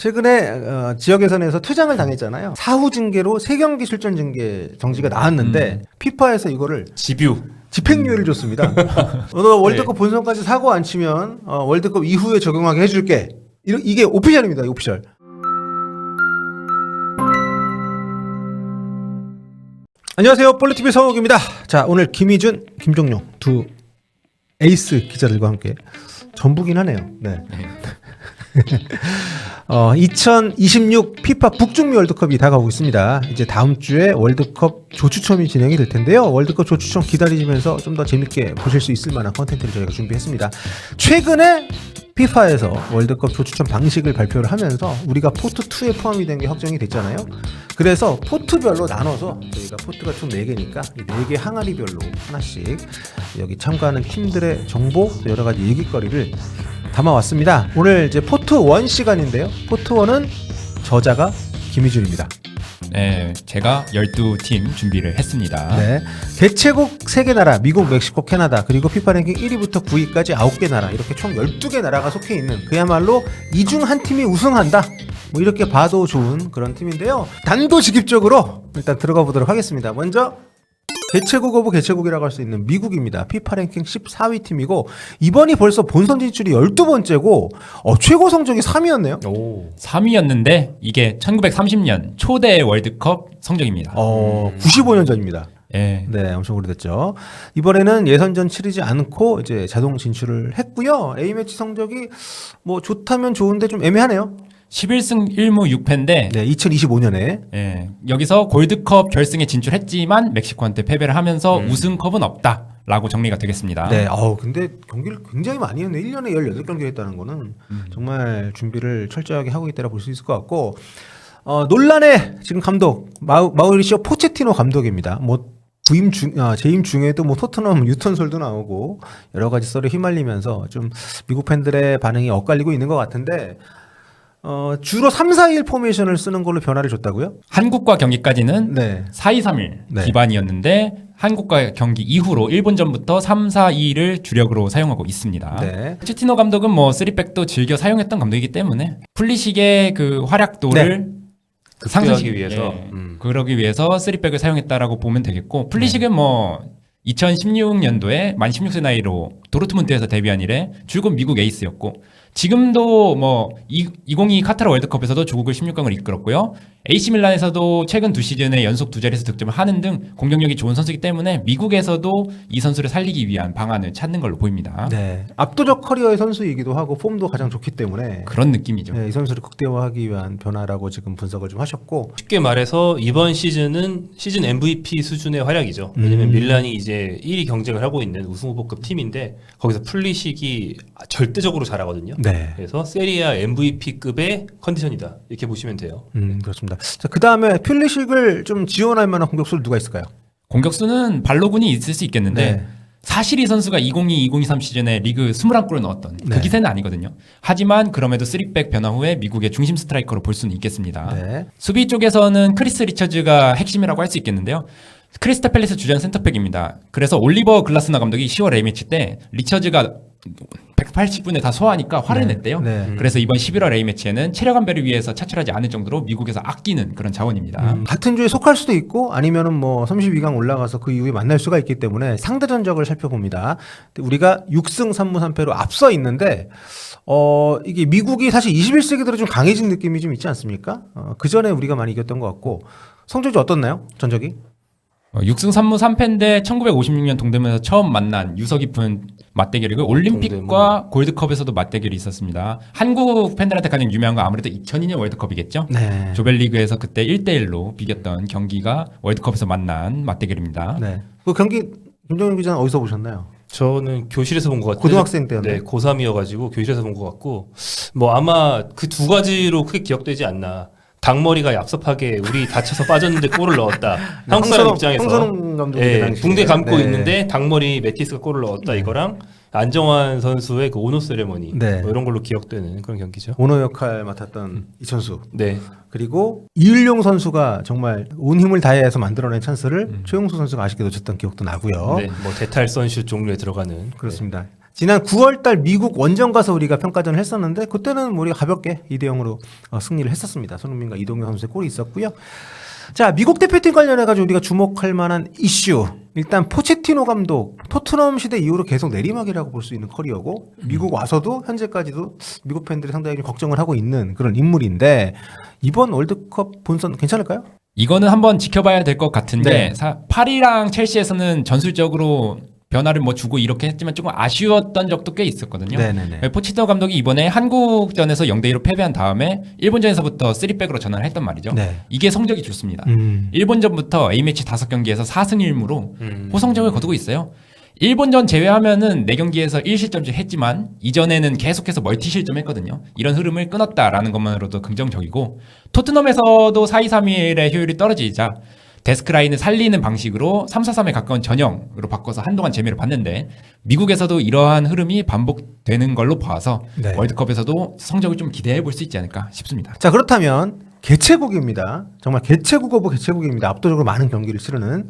최근에 지역 예선에서 퇴장을 당했잖아요. 사후 징계로 3경기 출전 징계 정지가 나왔는데 피파에서 이거를 집행유예를 줬습니다. 너 월드컵 본선까지 사고 안 치면 월드컵 이후에 적용하게 해줄게. 이게 오피셜입니다. 오피셜. 안녕하세요. 볼리TV 성욱입니다. 자, 오늘 김희준, 김종용 두 에이스 기자들과 함께 전부긴 하네요. 네. 2026 피파 북중미 월드컵이 다가오고 있습니다. 이제 다음 주에 월드컵 조추첨이 진행이 될 텐데요. 월드컵 조추첨 기다리시면서 좀 더 재밌게 보실 수 있을 만한 컨텐츠를 저희가 준비했습니다. 최근에 피파에서 월드컵 조추첨 방식을 발표를 하면서 우리가 포트 2에 포함이 된 게 확정이 됐잖아요. 그래서 포트별로 나눠서 저희가 포트가 총 4개니까 이 4개 항아리별로 하나씩 여기 참가하는 팀들의 정보, 여러 가지 얘기거리를 담아왔습니다. 오늘 이제 포트 1 시간인데요. 포트 1은 저자가 김희준입니다. 네, 제가 12팀 준비를 했습니다. 네, 개최국 3개 나라, 미국, 멕시코, 캐나다, 그리고 피파 랭킹 1위부터 9위까지 9개 나라, 이렇게 총 12개 나라가 속해 있는 그야말로 이 중 한 팀이 우승한다, 뭐 이렇게 봐도 좋은 그런 팀인데요. 단도직입적으로 일단 들어가 보도록 하겠습니다. 먼저 개최국 오브 개최국이라고 할 수 있는 미국입니다. 피파 랭킹 14위 팀이고 이번이 벌써 본선 진출이 12번째고 최고 성적이 3위였네요. 3위였는데 이게 1930년 초대 월드컵 성적입니다. 95년 전입니다. 네. 네, 엄청 오래됐죠. 이번에는 예선전 치르지 않고 이제 자동 진출을 했고요. A매치 성적이 뭐 좋다면 좋은데 좀 애매하네요. 11승 1무 6패인데 네, 2025년에 여기서 골드컵 결승에 진출했지만 멕시코한테 패배를 하면서 우승컵은 없다라고 정리가 되겠습니다. 네, 근데 경기를 굉장히 많이 했네. 1년에 18경기 했다는 거는 정말 준비를 철저하게 하고 있다라 볼 수 있을 것 같고, 논란의 지금 감독 마우리시오 포체티노 감독입니다. 뭐 재임 중에도 뭐 토트넘 유턴설도 나오고 여러 가지 썰에 휘말리면서 좀 미국 팬들의 반응이 엇갈리고 있는 것 같은데, 주로 3-4-1 포메이션을 쓰는 걸로 변화를 줬다고요? 한국과 경기까지는 네. 4-2-3-1 기반이었는데 한국과 경기 이후로 일본전부터 3-4-2를 주력으로 사용하고 있습니다. 네. 포체티노 감독은 뭐 3백도 즐겨 사용했던 감독이기 때문에 풀리식의 그 활약도를 상승하기 위해서 그러기 위해서 3백을 사용했다라고 보면 되겠고, 풀리식은 뭐 2016년도에 만 16세 나이로 도르트문트에서 데뷔한 이래 줄곧 미국 에이스였고, 지금도 뭐 2022 카타르 월드컵에서도 조국을 16강을 이끌었고요. AC 밀란에서도 최근 2시즌에 연속 2자릿수 득점을 하는 등 공격력이 좋은 선수이기 때문에 미국에서도 이 선수를 살리기 위한 방안을 찾는 걸로 보입니다. 네, 압도적 커리어의 선수이기도 하고 폼도 가장 좋기 때문에 그런 느낌이죠. 네, 이 선수를 극대화하기 위한 변화라고 지금 분석을 좀 하셨고, 쉽게 말해서 이번 시즌은 시즌 MVP 수준의 활약이죠. 왜냐면 밀란이 이제 1위 경쟁을 하고 있는 우승 후보급 팀인데 거기서 풀리식이 절대적으로 잘하거든요. 네. 그래서 세리아 MVP급의 컨디션이다, 이렇게 보시면 돼요. 그렇습니다. 자, 그 다음에 퓰리식을 좀 지원할 만한 공격수는 누가 있을까요? 공격수는 발로군이 있을 수 있겠는데 네. 사실 이 선수가 2022-2023 시즌에 리그 21골을 넣었던 그 기세는 아니거든요. 하지만 그럼에도 3백 변화 후에 미국의 중심 스트라이커로 볼 수는 있겠습니다. 네. 수비 쪽에서는 크리스 리처즈가 핵심이라고 할 수 있겠는데요. 크리스탈 팰리스 주전 센터백입니다. 그래서 올리버 글라스너 감독이 10월 A매치 때 리처즈가 180분에 다 소화하니까 화를 냈대요. 네. 그래서 이번 11월 A매치에는 체력 안배를 위해서 차출하지 않을 정도로 미국에서 아끼는 그런 자원입니다. 같은 주에 속할 수도 있고 아니면은 뭐 32강 올라가서 그 이후에 만날 수가 있기 때문에 상대 전적을 살펴봅니다. 우리가 6승 3무 3패로 앞서 있는데 이게 미국이 사실 21세기 들어 좀 강해진 느낌이 좀 있지 않습니까? 그 전에 우리가 많이 이겼던 것 같고, 성적이 어떻나요? 전적이? 6승 3무 3패인데 1956년 동대문에서 처음 만난 유서 깊은 맞대결이고, 올림픽과 골드컵에서도 맞대결이 있었습니다. 한국 팬들한테 가장 유명한 건 아무래도 2002년 월드컵이겠죠. 네. 조별리그에서 그때 1대1로 비겼던 경기가 월드컵에서 만난 맞대결입니다. 네. 그 경기 김정윤 기자는 어디서 보셨나요? 저는 교실에서 본 것 같아요. 고등학생 때였나요? 네, 고3이어가지고 교실에서 본 것 같고, 뭐 아마 그 두 가지로 크게 기억되지 않나. 닭머리가 얍삽하게 우리 다쳐서 빠졌는데 골을 넣었다. 한국 사람 입장에서 황선홍 감독의 붕대 감고 네. 있는데 닭머리 메티스가 골을 넣었다. 이거랑 안정환 선수의 그 오노 세레머니, 네. 뭐 이런 걸로 기억되는 그런 경기죠. 오너 역할 맡았던 이천수. 네. 그리고 이을용 선수가 정말 온 힘을 다해서 만들어낸 찬스를 최용수 선수가 아쉽게 놓쳤던 기억도 나고요. 네. 뭐 대탈 선슛 종류에 들어가는. 그렇습니다. 지난 9월달 미국 원정 가서 우리가 평가전을 했었는데 그때는 우리가 가볍게 2대0으로 승리를 했었습니다. 손흥민과 이동현 선수의 골이 있었고요. 자, 미국 대표팀 관련해가지고 우리가 주목할 만한 이슈. 일단 포체티노 감독, 토트넘 시대 이후로 계속 내리막이라고 볼 수 있는 커리어고 미국 와서도 현재까지도 미국 팬들이 상당히 좀 걱정을 하고 있는 그런 인물인데 이번 월드컵 본선 괜찮을까요? 이거는 한번 지켜봐야 될 것 같은데 네. 파리랑 첼시에서는 전술적으로 변화를 뭐 주고 이렇게 했지만 조금 아쉬웠던 적도 꽤 있었거든요. 네네네. 포체티노 감독이 이번에 한국전에서 0대2로 패배한 다음에 일본전에서부터 3백으로 전환을 했단 말이죠. 네. 이게 성적이 좋습니다. 일본전부터 A매치 5경기에서 4승 1무로 호성적을 거두고 있어요. 일본전 제외하면은 4경기에서 1실점씩 했지만 이전에는 계속해서 멀티실점 했거든요. 이런 흐름을 끊었다라는 것만으로도 긍정적이고 토트넘에서도 4-2-3-1의 효율이 떨어지자 데스크 라인을 살리는 방식으로 3-4-3에 가까운 전형으로 바꿔서 한동안 재미를 봤는데 미국에서도 이러한 흐름이 반복되는 걸로 봐서 네. 월드컵에서도 성적을 좀 기대해 볼 수 있지 않을까 싶습니다. 자, 그렇다면 개최국입니다. 정말 개최국 오브 개최국입니다. 압도적으로 많은 경기를 치르는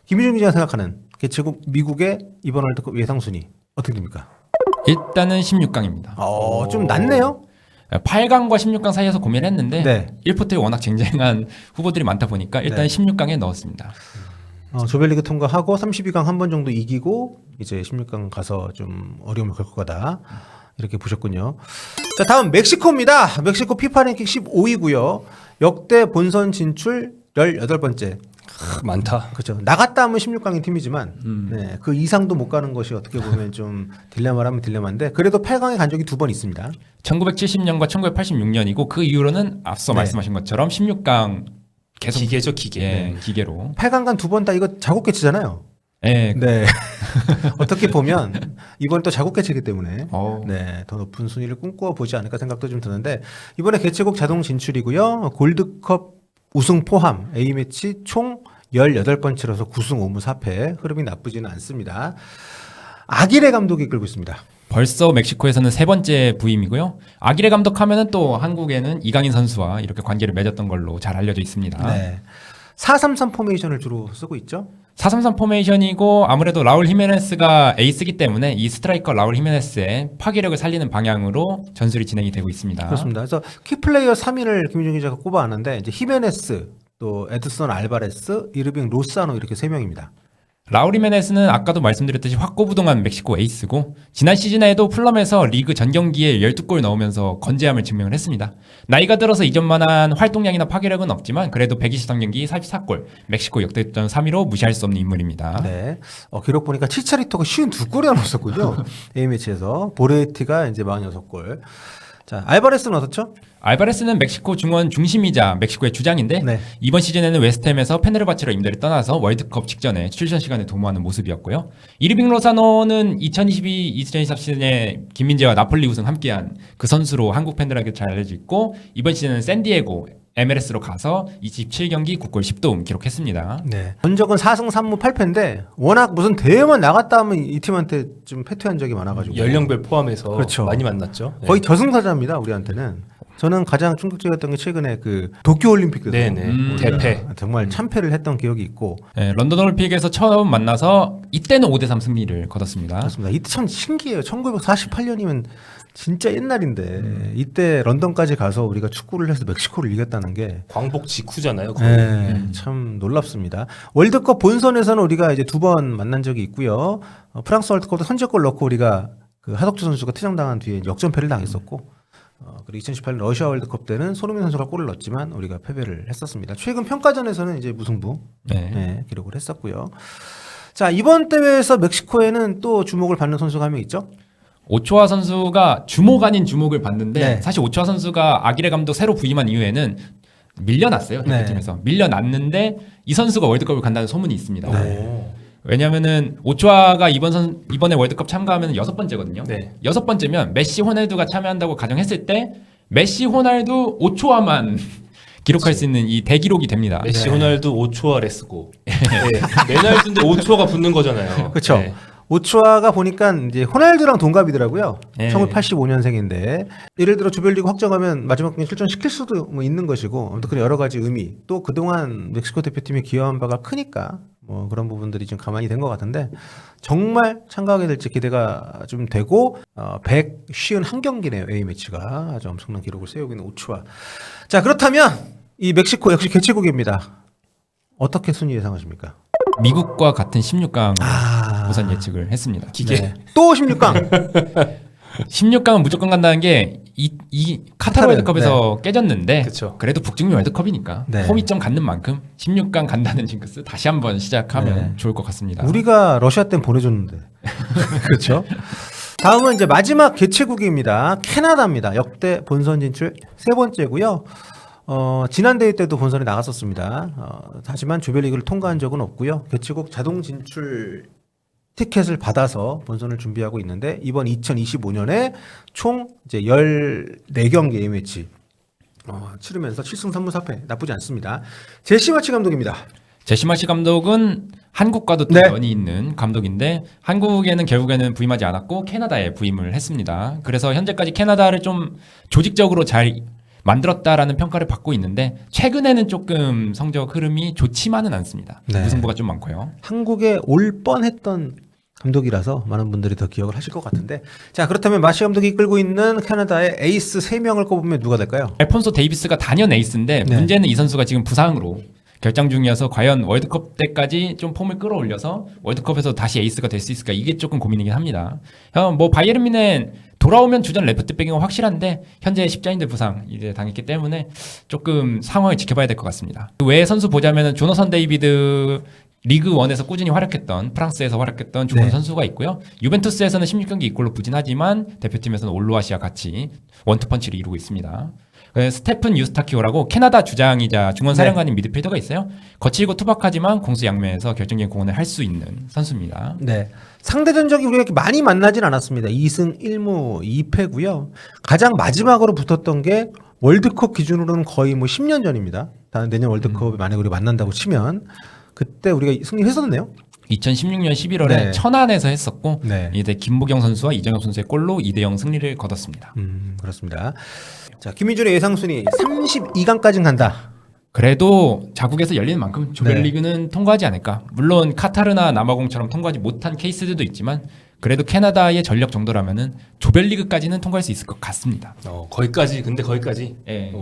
김희중 기자가 생각하는 개최국 미국의 이번 월드컵 예상 순위 어떻게 됩니까? 일단은 16강입니다. 좀 낮네요. 8강과 16강 사이에서 고민을 했는데 네. 1포트에 워낙 쟁쟁한 후보들이 많다 보니까 일단 네. 16강에 넣었습니다. 조별리그 통과하고 32강 한 번 정도 이기고 이제 16강 가서 좀 어려움을 겪을 거다. 이렇게 보셨군요. 자, 다음 멕시코입니다. 멕시코 피파 랭킹 15위고요. 역대 본선 진출 18번째. 많다. 그렇죠. 나갔다 하면 16강인 팀이지만 네, 그 이상도 못 가는 것이 어떻게 보면 좀 딜레마라면 딜레마인데 그래도 8강에 간 적이 2번 있습니다. 1970년과 1986년이고 그 이후로는 앞서 네. 말씀하신 것처럼 16강 계속 기계죠, 기계. 예, 기계로. 8강 간 2번 다 이거 자국 개최잖아요. 예. 네. 어떻게 보면 이번 또 자국 개최이기 때문에 어. 네, 더 높은 순위를 꿈꿔 보지 않을까 생각도 좀 드는데 이번에 개최국 자동 진출이고요. 골드컵 우승 포함 A매치 총 18번째로서 9승 5무 4패 흐름이 나쁘지는 않습니다. 아기레 감독이 이끌고 있습니다. 벌써 멕시코에서는 3번째 부임이고요. 아기레 감독하면은 또 한국에는 이강인 선수와 이렇게 관계를 맺었던 걸로 잘 알려져 있습니다. 네. 4-3-3 포메이션을 주로 쓰고 있죠. 4-3-3 포메이션이고 아무래도 라울 히메네스가 에이스이기 때문에 이 스트라이커 라울 히메네스의 파괴력을 살리는 방향으로 전술이 진행이 되고 있습니다. 그렇습니다. 그래서 키플레이어 3인을 김윤중 기자가 꼽아왔는데 이제 히메네스, 또 에드슨 알바레스, 이르빙 로사노 이렇게 3명입니다. 라울 히메네스는 아까도 말씀드렸듯이 확고부동한 멕시코 에이스고 지난 시즌에도 풀럼에서 리그 전 경기에 12골 넣으면서 건재함을 증명을 했습니다. 나이가 들어서 이전만한 활동량이나 파괴력은 없지만 그래도 123경기 44골, 멕시코 역대점 3위로 무시할 수 없는 인물입니다. 네. 기록 보니까 치차리토가 52골이나 넣었었군요. A매치에서. 보레티가 이제 46골. 자, 알바레스는 어떻죠? 알바레스는 멕시코 중원 중심이자 멕시코의 주장인데 네. 이번 시즌에는 웨스트햄에서 페네르바체로 임대를 떠나서 월드컵 직전에 출전 시간을 도모하는 모습이었고요. 이르빙 로사노는 2022-2023 시즌에 김민재와 나폴리 우승 함께한 그 선수로 한국 팬들에게 잘 알려져 있고 이번 시즌은 샌디에고 MLS로 가서 27경기 9골 10도움 기록했습니다. 네. 전적은 4승 3무 8패인데 워낙 무슨 대회만 나갔다 하면 이 팀한테 좀 패퇴한 적이 많아가지고 연령별 포함해서 그렇죠. 많이 만났죠. 네. 거의 저승사자입니다. 우리한테는. 저는 가장 충격적이었던 게 최근에 그 도쿄올림픽 때도 네네. 우리가 대패. 정말 참패를 했던 기억이 있고 네, 런던 올림픽에서 처음 만나서 이때는 5대3 승리를 거뒀습니다. 그렇습니다. 이때 참 신기해요. 1948년이면 진짜 옛날인데 이때 런던까지 가서 우리가 축구를 해서 멕시코를 이겼다는 게 광복 직후잖아요. 거의. 참 놀랍습니다. 월드컵 본선에서는 우리가 이제 2번 만난 적이 있고요. 프랑스 월드컵도 선제골 넣고 우리가 그 하덕주 선수가 퇴장당한 뒤에 역전패를 당했었고 그리고 2018년 러시아 월드컵 때는 손흥민 선수가 골을 넣었지만 우리가 패배를 했었습니다. 최근 평가전에서는 이제 무승부 네. 기록을 했었고요. 자, 이번 대회에서 멕시코에는 또 주목을 받는 선수가 한 명 있죠? 오초아 선수가 주목 아닌 주목을 받는데 네. 사실 오초아 선수가 아기레 감독 새로 부임한 이후에는 밀려났어요. 대표팀에서. 밀려났는데 이 선수가 월드컵을 간다는 소문이 있습니다. 오. 왜냐면은 오초아가 이번에 월드컵 참가하면 6번째거든요. 네. 6번째면 메시 호날두가 참여한다고 가정했을 때 메시 호날두 오초아만 기록할 수 있는 이 대기록이 됩니다. 메시, 호날두, 오초아, 레스고. 네. 메날두인데 오초아가 붙는 거잖아요. 그렇죠. 네. 오초아가 보니까 이제 호날두랑 동갑이더라고요. 네. 1985년생인데 예를 들어 조별리그 확정하면 마지막 경기 출전시킬 수도 뭐 있는 것이고 아무튼 그런 여러 가지 의미 또 그동안 멕시코 대표팀에 기여한 바가 크니까 뭐 그런 부분들이 좀 가만히 된 것 같은데 정말 참가하게 될지 기대가 좀 되고 151경기네요. A매치가 아주 엄청난 기록을 세우고 있는 우츠와. 자, 그렇다면 이 멕시코 역시 개최국입니다. 어떻게 순위 예상하십니까? 미국과 같은 16강 아, 우선 예측을 했습니다. 기계. 네. 또 16강. 16강은 무조건 간다는 게 이 카타르 월드컵에서 깨졌는데 그쵸. 그래도 북중미 월드컵이니까 네. 홈이점 갖는 만큼 16강 간다는 징크스 다시 한번 시작하면 네. 좋을 것 같습니다. 우리가 러시아 땐 보내줬는데. 그렇죠? 다음은 이제 마지막 개최국입니다. 캐나다입니다. 역대 본선 진출 세 번째고요. 지난 대회 때도 본선에 나갔었습니다. 하지만 조별리그를 통과한 적은 없고요. 개최국 자동 진출 티켓을 받아서 본선을 준비하고 있는데 이번 2025년에 총 이제 14경기 A매치 치르면서 7승 3무 4패 나쁘지 않습니다. 제시 마치 감독입니다. 제시 마시 감독은 한국과도 또 네. 연이 있는 감독인데 한국에는 결국에는 부임하지 않았고 캐나다에 부임을 했습니다. 그래서 현재까지 캐나다를 좀 조직적으로 잘 만들었다라는 평가를 받고 있는데 최근에는 조금 성적 흐름이 좋지만은 않습니다. 네. 무승부가 좀 많고요. 한국에 올 뻔했던 감독이라서 많은 분들이 더 기억을 하실 것 같은데 자 그렇다면 마시 감독이 이끌고 있는 캐나다의 에이스 3명을 꼽으면 누가 될까요? 알폰소 데이비스가 단연 에이스인데 네. 문제는 이 선수가 지금 부상으로 결장 중이어서 과연 월드컵 때까지 좀 폼을 끌어올려서 월드컵에서 다시 에이스가 될 수 있을까 이게 조금 고민이긴 합니다. 뭐 바이에른 뮌헨 돌아오면 주전 레프트백인 건 확실한데 현재 십자인대 부상 이제 당했기 때문에 조금 상황을 지켜봐야 될 것 같습니다. 그 외의 선수 보자면은 조너선 데이비드 리그 1에서 꾸준히 활약했던 프랑스에서 활약했던 좋은 네. 선수가 있고요. 유벤투스에서는 16경기 이골로 부진하지만 대표팀에서는 올로아시아 같이 원투펀치를 이루고 있습니다. 스테픈 유스타키오라고 캐나다 주장이자 중원 사령관인 미드필더가 있어요. 거칠고 투박하지만 공수 양면에서 결정적인 공헌을 할 수 있는 선수입니다. 네. 상대 전적이 우리가 이렇게 많이 만나진 않았습니다. 2승 1무 2패고요. 가장 마지막으로 붙었던 게 월드컵 기준으로는 거의 뭐 10년 전입니다. 다음 내년 월드컵에 만약에 우리가 만난다고 치면 그때 우리가 승리했었네요. 2016년 11월에 네. 천안에서 했었고 네. 이제 김보경 선수와 이정엽 선수의 골로 2대0 승리를 거뒀습니다. 그렇습니다. 자, 김민준의 예상 순위 32강까지는 간다. 그래도 자국에서 열리는 만큼 조별리그는 네. 통과하지 않을까. 물론 카타르나 남아공처럼 통과하지 못한 케이스들도 있지만 그래도 캐나다의 전력 정도라면은 조별리그까지는 통과할 수 있을 것 같습니다. 거기까지 근데 거기까지 예.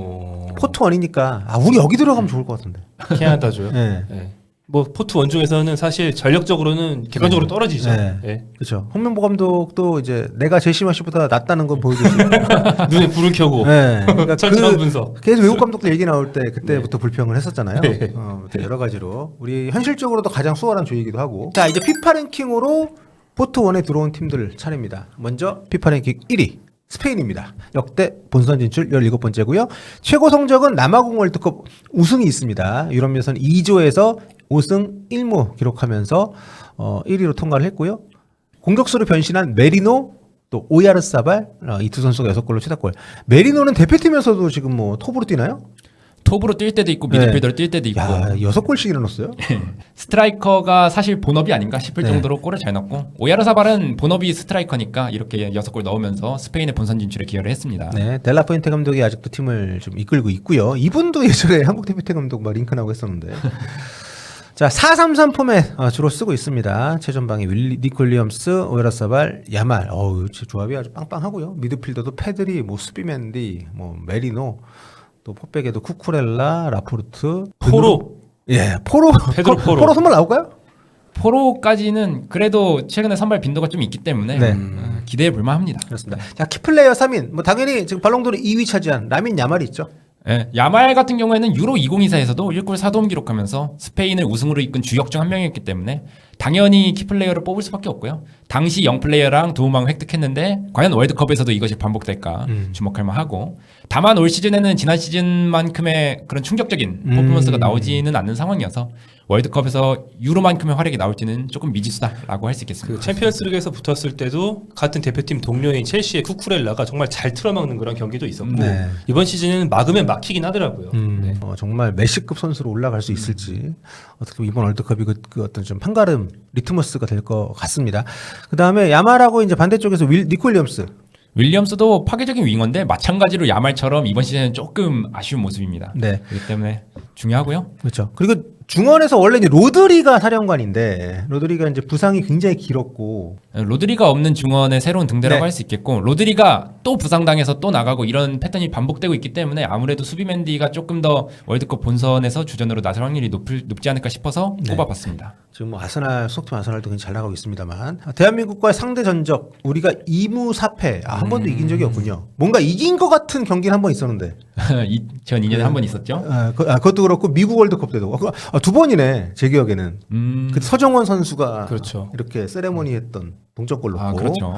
포트 원이니까 우리 여기 들어가면 좋을 것 같은데. 캐나다죠요. 네. 네. 뭐 포트 원 중에서는 사실 전력적으로는 객관적으로 떨어지죠. 네. 네. 그렇죠. 홍명보 감독도 이제 내가 제시마 씨보다 낫다는 건 보여주시고. 눈에 불을 켜고 네. 그러니까 철저한 분석. 계속 외국 감독들 얘기 나올 때 그때부터 불평을 했었잖아요. 네. 여러 가지로 우리 현실적으로도 가장 수월한 조이기도 하고. 자 이제 피파 랭킹으로 포트 1에 들어온 팀들 차례입니다. 먼저 피파 랭킹 1위 스페인입니다. 역대 본선 진출 17번째고요. 최고 성적은 남아공 월드컵 우승이 있습니다. 유럽 예선 2조에서 5승 1무 기록하면서 1위로 통과를 했고요. 공격수로 변신한 메리노 또 오야르사발 이 두 선수가 6골로 최다골. 메리노는 대표팀에서도 지금 뭐 톱으로 뛰나요? 톱으로 뛸 때도 있고 네. 미드필더로 뛸 때도 있고 야, 6골씩이나 넣었어요? 스트라이커가 사실 본업이 아닌가 싶을 네. 정도로 골을 잘 넣고 오야르사발은 본업이 스트라이커니까 이렇게 6골 넣으면서 스페인의 본선 진출에 기여를 했습니다. 네, 델라포인테 감독이 아직도 팀을 좀 이끌고 있고요. 이분도 예전에 한국 대표팀 감독 막 링크나고 했었는데. 자, 4-3-3 포맷 주로 쓰고 있습니다. 최전방에 니코 윌리엄스, 오야르사발, 야말. 조합이 아주 빵빵하고요. 미드필더도 페드리, 뭐 수비맨디, 뭐 메리노, 또 포백에도 쿠쿠렐라, 라포르트, 포로. 예, 포로. 페드로 포로. 포로 선발 나올까요? 포로까지는 그래도 최근에 선발 빈도가 좀 있기 때문에 네. 기대해 볼 만합니다. 그렇습니다. 자, 키플레이어 3인. 뭐 당연히 지금 발롱도르 2위 차지한 라민 야말이 있죠. 예, 야말 같은 경우에는 유로 2024에서도 1골 4도움 기록하면서 스페인을 우승으로 이끈 주역 중 한 명이었기 때문에 당연히 키플레이어를 뽑을 수밖에 없고요. 당시 영플레이어랑 도움왕 획득했는데 과연 월드컵에서도 이것이 반복될까 주목할 만하고 다만 올 시즌에는 지난 시즌만큼의 그런 충격적인 퍼포먼스가 나오지는 않는 상황이어서 월드컵에서 유로만큼의 활약이 나올지는 조금 미지수다라고 할 수 있겠습니다. 그 챔피언스리그에서 붙었을 때도 같은 대표팀 동료인 첼시의 쿠쿠렐라가 정말 잘 틀어막는 그런 경기도 있었고 네. 이번 시즌에는 막으면 막히긴 하더라고요. 네. 정말 메시급 선수로 올라갈 수 있을지 어떻게 보면 이번 월드컵이 그 어떤 좀 판가름 리트머스가 될 것 같습니다. 그 다음에 야말하고 이제 반대쪽에서 니코 윌리엄스. 윌리엄스도 파괴적인 윙어인데 마찬가지로 야말처럼 이번 시즌은 조금 아쉬운 모습입니다. 네, 그렇기 때문에 중요하고요. 그렇죠. 그리고 중원에서 원래 이제 로드리가 사령관인데 로드리가 이제 부상이 굉장히 길었고 로드리가 없는 중원의 새로운 등대라고 네. 할 수 있겠고 로드리가 또 부상당해서 또 나가고 이런 패턴이 반복되고 있기 때문에 아무래도 수비 맨디가 조금 더 월드컵 본선에서 주전으로 나설 확률이 높지 않을까 싶어서 네. 꼽아봤습니다. 지금 뭐 아스날 소속팀 아스날도 굉장히 잘 나가고 있습니다만 대한민국과의 상대 전적 우리가 2무 4패 한 번도 이긴 적이 없군요. 뭔가 이긴 것 같은 경기는 한 번 있었는데 2002년에 한 번 있었죠. 그것도 그렇고 미국 월드컵 때도 두 번이네 제 기억에는. 그때 서정원 선수가 그렇죠. 이렇게 세레모니 했던 동점골 넣고 그렇죠.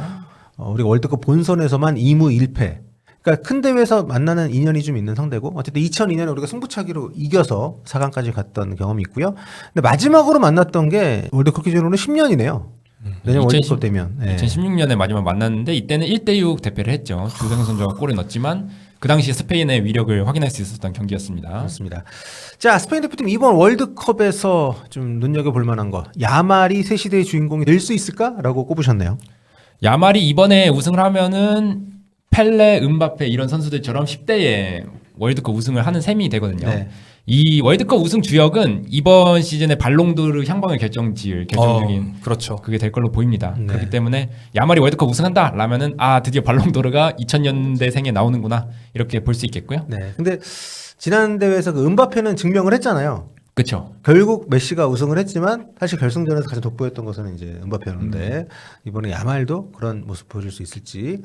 우리가 월드컵 본선에서만 2무 1패. 그러니까 큰 대회에서 만나는 인연이 좀 있는 상대고 어쨌든 2002년에 우리가 승부차기로 이겨서 4강까지 갔던 경험이 있고요. 근데 마지막으로 만났던 게 월드컵 기준으로는 10년이네요. 내년 2010 월드컵 되면. 예. 2016년에 마지막 만났는데 이때는 1대6 대패를 했죠. 주성 선수가 골을 넣었지만 그 당시 스페인의 위력을 확인할 수 있었던 경기였습니다. 그렇습니다. 자, 스페인 대표팀 이번 월드컵에서 좀 눈여겨볼 만한 거. 야말이 새 시대의 주인공이 될 수 있을까라고 꼽으셨네요. 야말이 이번에 우승을 하면은 펠레, 음바페 이런 선수들처럼 10대에 월드컵 우승을 하는 셈이 되거든요. 네. 이 월드컵 우승 주역은 이번 시즌의 발롱도르 향방을 결정지을 결정적인 그렇죠. 그게 될 걸로 보입니다. 네. 그렇기 때문에 야말이 월드컵 우승한다 라면은 드디어 발롱도르가 2000년대생에 나오는구나 이렇게 볼 수 있겠고요. 네. 근데 지난 대회에서 그 음바페는 증명을 했잖아요. 그렇죠. 결국 메시가 우승을 했지만 사실 결승전에서 가장 돋보였던 것은 이제 음바페였는데 이번에 야말도 그런 모습 보여줄 수 있을지.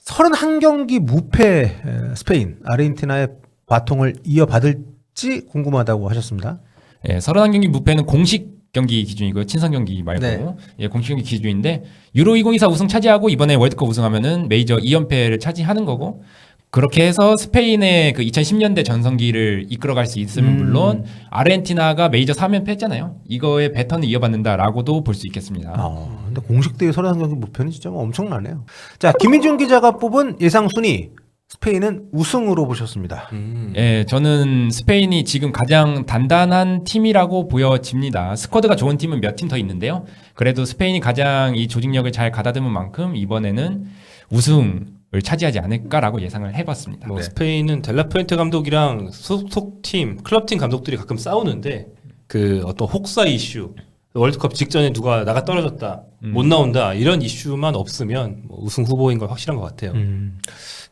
31경기 무패 스페인 아르헨티나의 바통을 이어받을지 궁금하다고 하셨습니다. 예, 31경기 무패는 공식 경기 기준이고요. 친선 경기 말고 네. 예, 공식 경기 기준인데 유로 2024 우승 차지하고 이번에 월드컵 우승하면은 메이저 2연패를 차지하는 거고 그렇게 해서 스페인의 그 2010년대 전성기를 이끌어갈 수 있으면 물론 아르헨티나가 메이저 3연패 했잖아요. 이거의 배턴을 이어받는다라고도 볼 수 있겠습니다. 근데 공식 대회 31경기 무패는 진짜 뭐 엄청나네요. 자, 김민준 기자가 뽑은 예상 순위 스페인은 우승으로 보셨습니다. 예, 저는 스페인이 지금 가장 단단한 팀이라고 보여집니다. 스쿼드가 좋은 팀은 몇 팀 더 있는데요. 그래도 스페인이 가장 이 조직력을 잘 가다듬은 만큼 이번에는 우승을 차지하지 않을까라고 예상을 해봤습니다. 뭐 네. 스페인은 델라푸엔테 감독이랑 소속팀, 클럽팀 감독들이 가끔 싸우는데 그 어떤 혹사 이슈, 월드컵 직전에 누가 나가 떨어졌다, 못 나온다 이런 이슈만 없으면 뭐 우승 후보인 걸 확실한 것 같아요.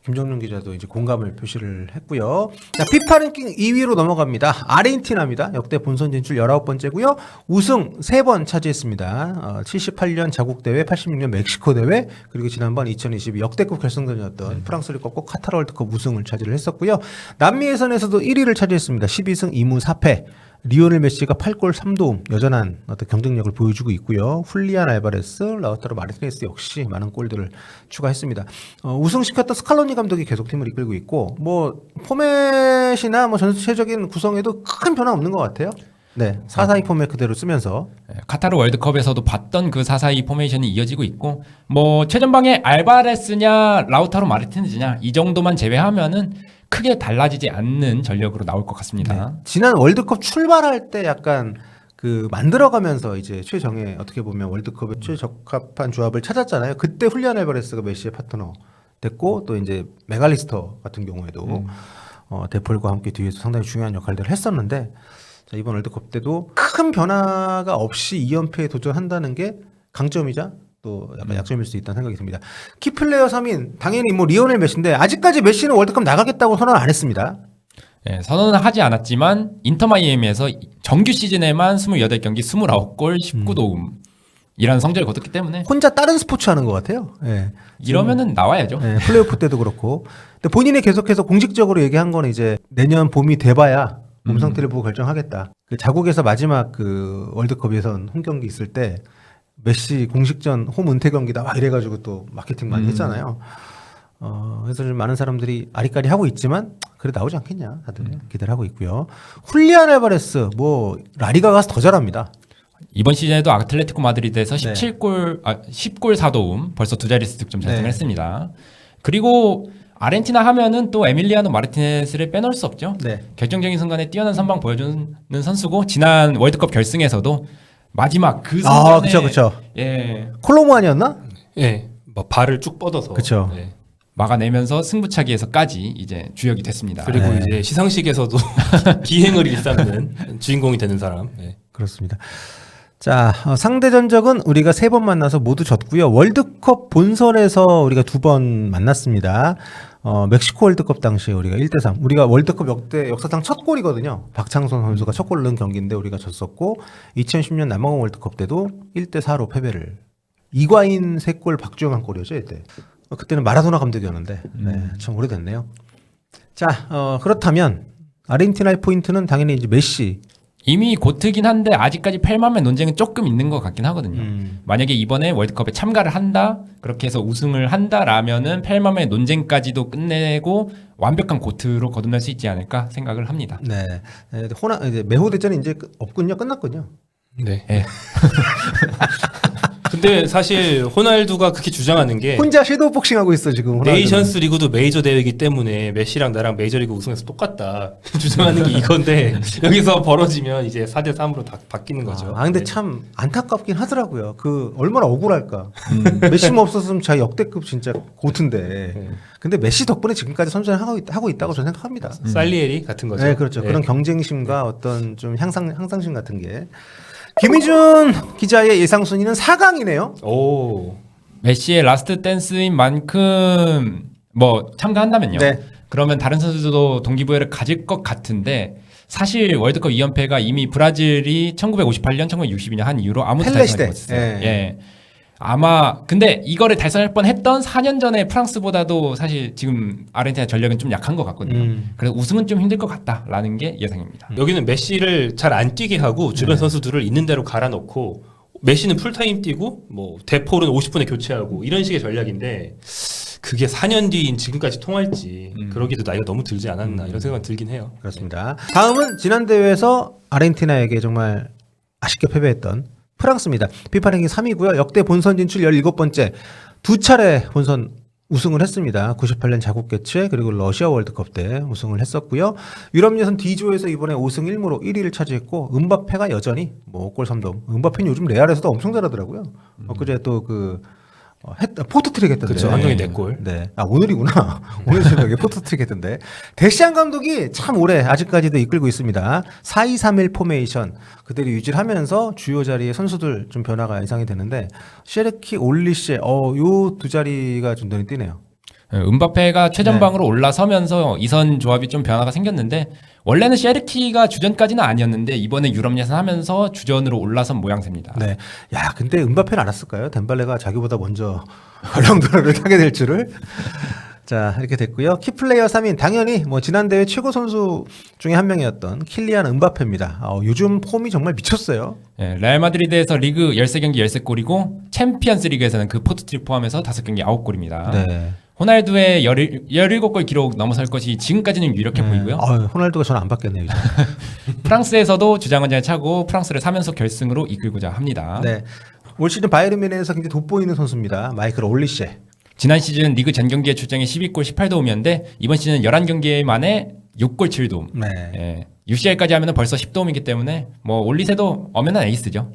김정윤 기자도 이제 공감을 표시를 했고요. 자, 피파 랭킹 2위로 넘어갑니다. 아르헨티나입니다. 역대 본선 진출 19번째고요. 우승 3번 차지했습니다. 78년 자국 대회, 86년 멕시코 대회, 그리고 지난번 2022 역대급 결승전이었던 프랑스를 꺾고 카타르 월드컵 우승을 차지를 했었고요. 남미 예선에서도 1위를 차지했습니다. 12승 2무 4패. 리오넬 메시가 8골 3도움 여전한 어떤 경쟁력을 보여주고 있고요. 훌리안 알바레스, 라우타로 마르티네스 역시 많은 골들을 추가했습니다. 우승시켰던 스칼로니 감독이 계속 팀을 이끌고 있고 뭐 포맷이나 뭐 전체적인 구성에도 큰 변화 없는 것 같아요. 네, 4-4-2 포맷 그대로 쓰면서 예, 카타르 월드컵에서도 봤던 그 4-4-2 포메이션이 이어지고 있고 뭐 최전방에 알바레스냐 라우타로 마르티네즈냐 이 정도만 제외하면은 크게 달라지지 않는 전력으로 나올 것 같습니다. 네. 지난 월드컵 출발할 때 약간 그 만들어가면서 이제 최정예 어떻게 보면 월드컵에 최적합한 조합을 찾았잖아요. 그때 훌리안 알바레스가 메시의 파트너 됐고 또 이제 메갈리스터 같은 경우에도 데폴과 함께 뒤에서 상당히 중요한 역할들을 했었는데 자, 이번 월드컵 때도 큰 변화가 없이 2연패에 도전한다는 게 강점이자 또 약간 약점일 수 있다는 생각이 듭니다. 키플레이어 3인 당연히 뭐 리오넬 메시인데 아직까지 메시는 월드컵 나가겠다고 선언 안 했습니다. 예, 선언은 하지 않았지만 인터 마이애미에서 정규 시즌에만 28경기 29골 19도움 이라는 성적을 거뒀기 때문에 혼자 다른 스포츠 하는 것 같아요. 예. 이러면은 나와야죠. 예, 플레이오프 때도 그렇고. 근데 본인이 계속해서 공식적으로 얘기한 거는 이제 내년 봄이 돼봐야 몸 상태를 보고 결정하겠다. 그 자국에서 마지막 그 월드컵 예선 홈 경기 있을 때 메시 공식전 홈 은퇴 경기다 막 이래가지고 또 마케팅 많이 했잖아요. 그래서 좀 많은 사람들이 아리까리 하고 있지만 그래 나오지 않겠냐 다들 기대를 하고 있고요. 훌리안 알바레스 뭐 라리가 가서 더 잘합니다. 이번 시즌에도 아틀레티코 마드리드에서 네. 10골 4도움 벌써 두 자릿수 득점 달성을 네. 했습니다. 그리고 아르헨티나 하면은 또 에밀리아노 마르티네스를 빼놓을 수 없죠. 네. 결정적인 순간에 뛰어난 선방 보여주는 선수고 지난 월드컵 결승에서도 마지막 그 순간에 그쵸. 예. 콜로무 아니었나? 예, 뭐 발을 쭉 뻗어서. 그쵸. 예. 막아내면서 승부차기에서까지 이제 주역이 됐습니다. 그리고 네. 이제 시상식에서도 기행을 일삼는 주인공이 되는 사람. 네. 그렇습니다. 자, 상대 전적은 우리가 3번 만나서 모두 졌고요. 월드컵 본선에서 우리가 2번 만났습니다. 멕시코 월드컵 당시에 우리가 1대3. 우리가 월드컵 역사상 첫 골이거든요. 박창선 선수가 첫 골을 넣은 경기인데 우리가 졌었고 2010년 남아공 월드컵 때도 1대4로 패배를. 이과인 3골 박주영 1골이었죠, 이때. 그때는 마라도나 감독이었는데 네, 참 오래됐네요. 자, 그렇다면 아르헨티나의 포인트는 당연히 이제 메시. 이미 고트긴 한데 아직까지 펠맘의 논쟁은 조금 있는 것 같긴 하거든요. 음. 만약에 이번에 월드컵에 참가를 한다, 그렇게 해서 우승을 한다라면은 펠맘의 논쟁까지도 끝내고 완벽한 고트로 거듭날 수 있지 않을까 생각을 합니다. 네. 이제 메호 대전이 이제 없군요. 끝났군요. 네. 예. 근데 사실 호날두가 그렇게 주장하는 게 혼자 섀도우 복싱하고 있어 지금. 호날두는. 네이션스 리그도 메이저 대회이기 때문에 메시랑 나랑 메이저리그 우승해서 똑같다 주장하는 게 이건데 여기서 벌어지면 이제 4대 3으로 바뀌는 거죠. 근데 네. 참 안타깝긴 하더라고요. 그 얼마나 억울할까. 메시만 없었으면 자 역대급 진짜 고트인데. 네. 근데 메시 덕분에 지금까지 선전을 하고 있다고 저는 생각합니다. 살리에리 같은 거죠. 네, 그렇죠. 네. 그런 경쟁심과 어떤 좀 향상심 같은 게. 김희준 기자의 예상 순위는 4강이네요. 오. 메시의 라스트 댄스인 만큼 뭐 참가한다면요. 네. 그러면 다른 선수들도 동기부여를 가질 것 같은데 사실 월드컵 2연패가 이미 브라질이 1958년, 1962년 한 이후로 아무도 펠레 시대. 달성하지 못했어요. 예. 예. 아마 근데 이거를 달성할 뻔했던 4년 전에 프랑스보다도 사실 지금 아르헨티나 전력은 좀 약한 것 같거든요. 그래서 우승은 좀 힘들 것 같다라는 게 예상입니다. 여기는 메시를 잘 안 뛰게 하고 주변 선수들을 있는 대로 갈아놓고 메시는 풀타임 뛰고 뭐 데폴은 50분에 교체하고 이런 식의 전략인데 그게 4년 뒤인 지금까지 통할지 그러기도 나이가 너무 들지 않았나 이런 생각은 들긴 해요. 그렇습니다. 다음은 지난 대회에서 아르헨티나에게 정말 아쉽게 패배했던 프랑스입니다. 피파 랭킹 3위고요. 역대 본선 진출 17번째. 2차례 본선 우승을 했습니다. 98년 자국 개최 그리고 러시아 월드컵 때 우승을 했었고요. 유럽 예선 D조에서 이번에 5승 1무로 1위를 차지했고 음바페가 여전히 뭐 5골 3도움. 음바페는 요즘 레알에서도 엄청 잘하더라고요. 엊그제 또 포트트릭 했던데. 그렇죠. 한 경기 4골. 네. 오늘이구나. 오늘 저녁에 포트트릭 했던데. 데시안 감독이 참 오래 아직까지도 이끌고 있습니다. 4-2-3-1 포메이션 그대로 유지를 하면서 주요 자리의 선수들 좀 변화가 예상이 되는데 셰르키, 올리셰 요 두 자리가 좀 눈에 띄네요. 음바페가 최전방으로 올라서면서 이선 조합이 좀 변화가 생겼는데 원래는 셰르키가 주전까지는 아니었는데 이번에 유럽 예선 하면서 주전으로 올라선 모양새입니다. 네. 야, 근데 음바페는 알았을까요? 덴발레가 자기보다 먼저 발롱도르를 타게 될 줄을. 자, 이렇게 됐고요. 키플레이어 3인 당연히 뭐 지난 대회 최고 선수 중에 한 명이었던 킬리안 음바페입니다. 요즘 폼이 정말 미쳤어요. 예, 레알 마드리드에서 리그 13경기 13골이고 챔피언스 리그에서는 그 포트트릭 포함해서 5경기 9골입니다. 네. 호날두의 17골 기록 넘어설 것이 지금까지는 유력해 보이고요. 호날두가 저는 안 받겠네요. 이제. 프랑스에서도 주장원장을 차고 프랑스를 3연속 결승으로 이끌고자 합니다. 네. 올 시즌 바이에른 뮌헨에서 굉장히 돋보이는 선수입니다. 마이클 올리셰. 지난 시즌 리그 전 경기에 출장해 12골 18도움이었는데 이번 시즌 11경기 만에 6골 7도움. 네. 예, UCL까지 하면 벌써 10도움이기 때문에 뭐 올리세도 엄연한 에이스죠.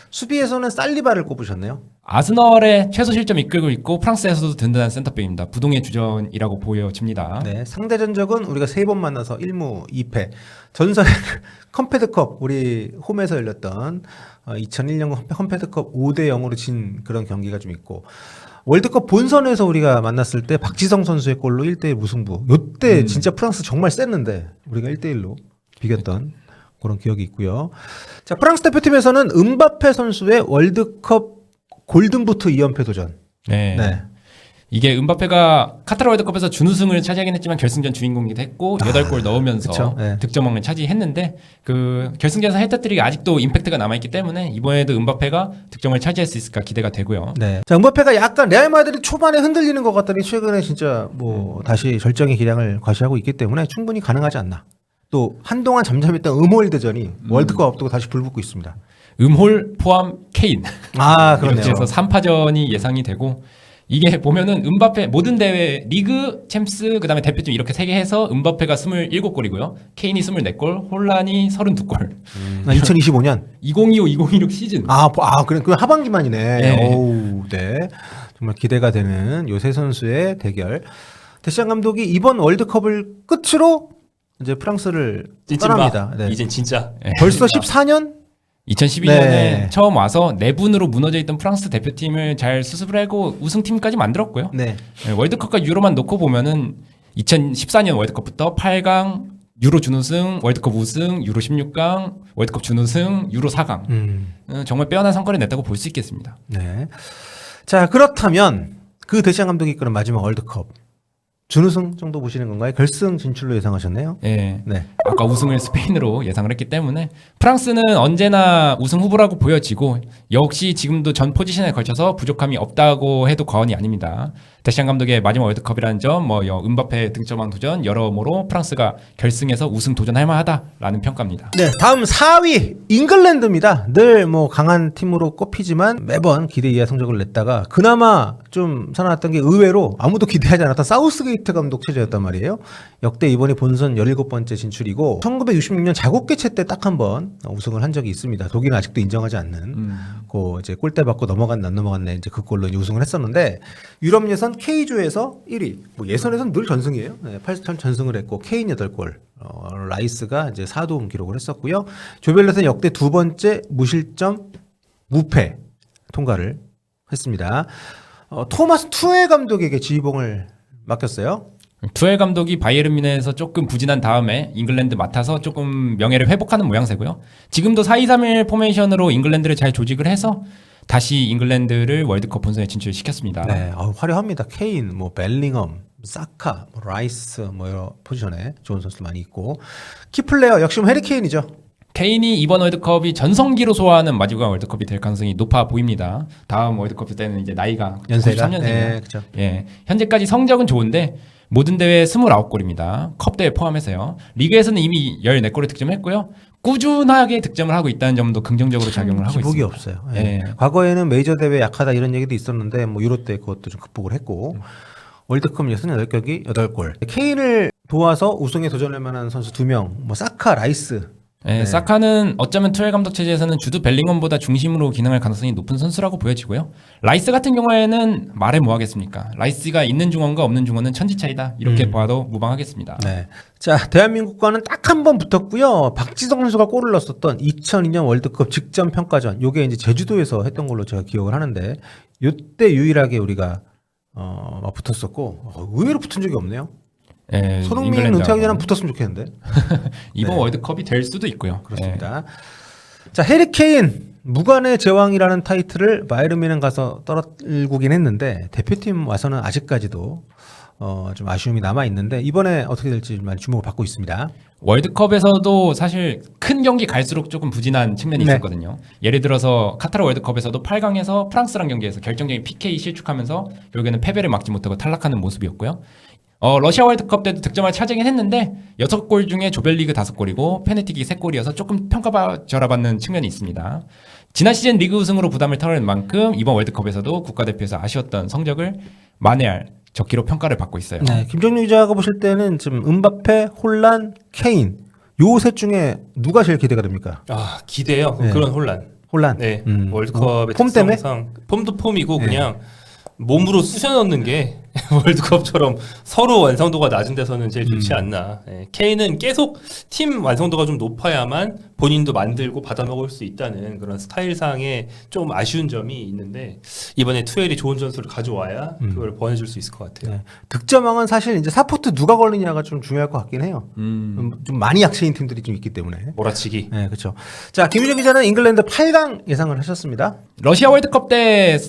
수비에서는 살리바를 꼽으셨네요. 아스널의 최소 실점 이끌고 있고 프랑스에서도 든든한 센터백입니다. 부동의 주전이라고 보여집니다. 네. 상대 전적은 우리가 3번 만나서 1무 2패. 전설의 컴패드컵 우리 홈에서 열렸던 2001년 컴패드컵 5대 0으로 진 그런 경기가 좀 있고 월드컵 본선에서 우리가 만났을 때 박지성 선수의 골로 1대1 무승부. 요때 진짜 프랑스 정말 셌는데 우리가 1대1로 비겼던 그런 기억이 있고요. 자, 프랑스 대표팀에서는 음바페 선수의 월드컵 골든부트 2연패 도전. 네. 네. 이게 음바페가 카타르 월드컵에서 준우승을 차지하긴 했지만 결승전 주인공이기도 했고 8골 넣으면서 그쵸, 네. 득점왕을 차지했는데 그 결승전에서 헤트트릭이 아직도 임팩트가 남아있기 때문에 이번에도 음바페가 득점을 차지할 수 있을까 기대가 되고요. 네. 자, 음바페가 약간 레알 마드리드 초반에 흔들리는 것 같더니 최근에 진짜 뭐 다시 절정의 기량을 과시하고 있기 때문에 충분히 가능하지 않나. 또 한동안 잠잠했던 음홀드전이 월드컵 앞두고 다시 불붙고 있습니다. 음홀 포함 케인. 그렇네요. 이렇게 해서 3파전이 예상이 되고 이게 보면은 음바페 모든 대회 리그, 챔스, 그다음에 대표팀 이렇게 3개 해서 음바페가 27골이고요. 케인이 24골, 혼란이 32골. 2025년. 2025, 2026 시즌. 그래. 그 하반기만이네. 네. 오우, 네. 정말 기대가 되는 요 세 선수의 대결. 데시안 감독이 이번 월드컵을 끝으로 이제 프랑스를 떠납니다. 네. 이젠 진짜 벌써 14년? 2012년에 네. 처음 와서 내분으로 무너져 있던 프랑스 대표팀을 잘 수습을 하고 우승팀까지 만들었고요. 네. 네, 월드컵과 유로만 놓고 보면은 2014년 월드컵부터 8강, 유로 준우승, 월드컵 우승, 유로 16강, 월드컵 준우승, 유로 4강. 정말 빼어난 성과를 냈다고 볼 수 있겠습니다. 네. 자, 그렇다면 그 데시안 감독이 이끄는 마지막 월드컵 준우승 정도 보시는 건가요? 결승 진출로 예상하셨네요. 예. 네. 아까 우승을 스페인으로 예상을 했기 때문에 프랑스는 언제나 우승 후보라고 보여지고 역시 지금도 전 포지션에 걸쳐서 부족함이 없다고 해도 과언이 아닙니다. 데시안 감독의 마지막 월드컵이라는 점, 은바페 등점왕 도전 여러모로 프랑스가 결승에서 우승 도전할 만하다라는 평가입니다. 네, 다음 4위 잉글랜드입니다. 늘 강한 팀으로 꼽히지만 매번 기대 이하 성적을 냈다가 그나마 좀 살아났던 게 의외로 아무도 기대하지 않았던 사우스게이트 감독 체제였단 말이에요. 역대 이번이 본선 17번째 진출이고 1966년 자국 개최 때 딱 한 번 우승을 한 적이 있습니다. 독일은 아직도 인정하지 않는 그 이제 골대 받고 넘어갔네 안 넘어갔네 이제 그 골로 이제 우승을 했었는데 유럽 예선 K조에서 1위. 예선에서는 늘 전승이에요. 네, 8전 전승을 했고 케인 8골, 라이스가 이제 4도움 기록을 했었고요. 조별예선 역대 두 번째 무실점 무패 통과를 했습니다. 토마스 투엘 감독에게 지휘봉을 맡겼어요. 투엘 감독이 바이에른 뮌헨에서 조금 부진한 다음에 잉글랜드 맡아서 조금 명예를 회복하는 모양새고요. 지금도 4-2-3-1 포메이션으로 잉글랜드를 잘 조직을 해서 다시 잉글랜드를 월드컵 본선에 진출시켰습니다. 네, 화려합니다. 케인, 벨링엄, 사카, 라이스 여러 포지션에 좋은 선수들 많이 있고 키플레이어 역시 해리 케인이죠. 케인이 이번 월드컵이 전성기로 소화하는 마지막 월드컵이 될 가능성이 높아 보입니다. 다음 월드컵 때는 이제 나이가 연세가 93년생이에요. 네, 그렇죠. 예, 현재까지 성적은 좋은데 모든 대회 29골입니다. 컵 대회 포함해서요. 리그에서는 이미 14골을 득점했고요. 꾸준하게 득점을 하고 있다는 점도 긍정적으로 작용을 하고 기복이 있습니다. 없어요. 예. 예. 과거에는 메이저 대회 약하다 이런 얘기도 있었는데 유로 때 그것도 좀 극복을 했고 월드컵 예선 8경기 8골. 케인을 도와서 우승에 도전할 만한 선수 2명, 사카, 라이스. 예, 네. 사카는 어쩌면 투엘 감독 체제에서는 주드 벨링엄보다 중심으로 기능할 가능성이 높은 선수라고 보여지고요. 라이스 같은 경우에는 말해 뭐하겠습니까? 라이스가 있는 중원과 없는 중원은 천지 차이다. 이렇게 봐도 무방하겠습니다. 네. 자, 대한민국과는 딱 한 번 붙었고요. 박지성 선수가 골을 넣었었던 2002년 월드컵 직전 평가전. 요게 이제 제주도에서 했던 걸로 제가 기억을 하는데 요때 유일하게 우리가 붙었었고 의외로 붙은 적이 없네요. 예, 손흥민 잉글랜드하고. 은퇴하기 전에 붙었으면 좋겠는데. 이번 네. 월드컵이 될 수도 있고요. 그렇습니다. 자, 해리 케인 무관의 제왕이라는 타이틀을 바이에른 뮌헨 가서 떨어뜨리긴 했는데 대표팀 와서는 아직까지도 좀 아쉬움이 남아 있는데 이번에 어떻게 될지 많이 주목을 받고 있습니다. 월드컵에서도 사실 큰 경기 갈수록 조금 부진한 측면이 네. 있었거든요. 예를 들어서 카타르 월드컵에서도 8강에서 프랑스랑 경기에서 결정적인 PK 실축하면서 결국에는 패배를 막지 못하고 탈락하는 모습이었고요. 러시아 월드컵 때도 득점을 차지긴 했는데 6골 중에 조별리그 5골이고 페널티킥 3골이어서 조금 평가절하받는 측면이 있습니다. 지난 시즌 리그 우승으로 부담을 털어낸 만큼 이번 월드컵에서도 국가대표에서 아쉬웠던 성적을 만회할 적기로 평가를 받고 있어요. 네, 김정유 기자가 보실 때는 지금 은바페, 홀란, 케인 요 셋 중에 누가 제일 기대가 됩니까? 기대요. 네. 그런 혼란. 홀란. 네, 월드컵의 폼 때문에? 특성상 폼도 폼이고 네. 그냥 몸으로 쑤셔넣는 게 월드컵처럼 서로 완성도가 낮은 데서는 제일 좋지 않나. 예, 케인은 계속 팀 완성도가 좀 높아야만 본인도 만들고 받아먹을 수 있다는 그런 스타일상의 좀 아쉬운 점이 있는데 이번에 투엘이 좋은 전술을 가져와야 그걸 보내줄 수 있을 것 같아요. 네. 득점왕은 사실 이제 사포트 누가 걸리냐가 좀 중요할 것 같긴 해요. 좀 많이 약체인 팀들이 좀 있기 때문에. 몰아치기. 네, 그렇죠. 자, 김유정 기자는 잉글랜드 8강 예상을 하셨습니다. 러시아 월드컵 때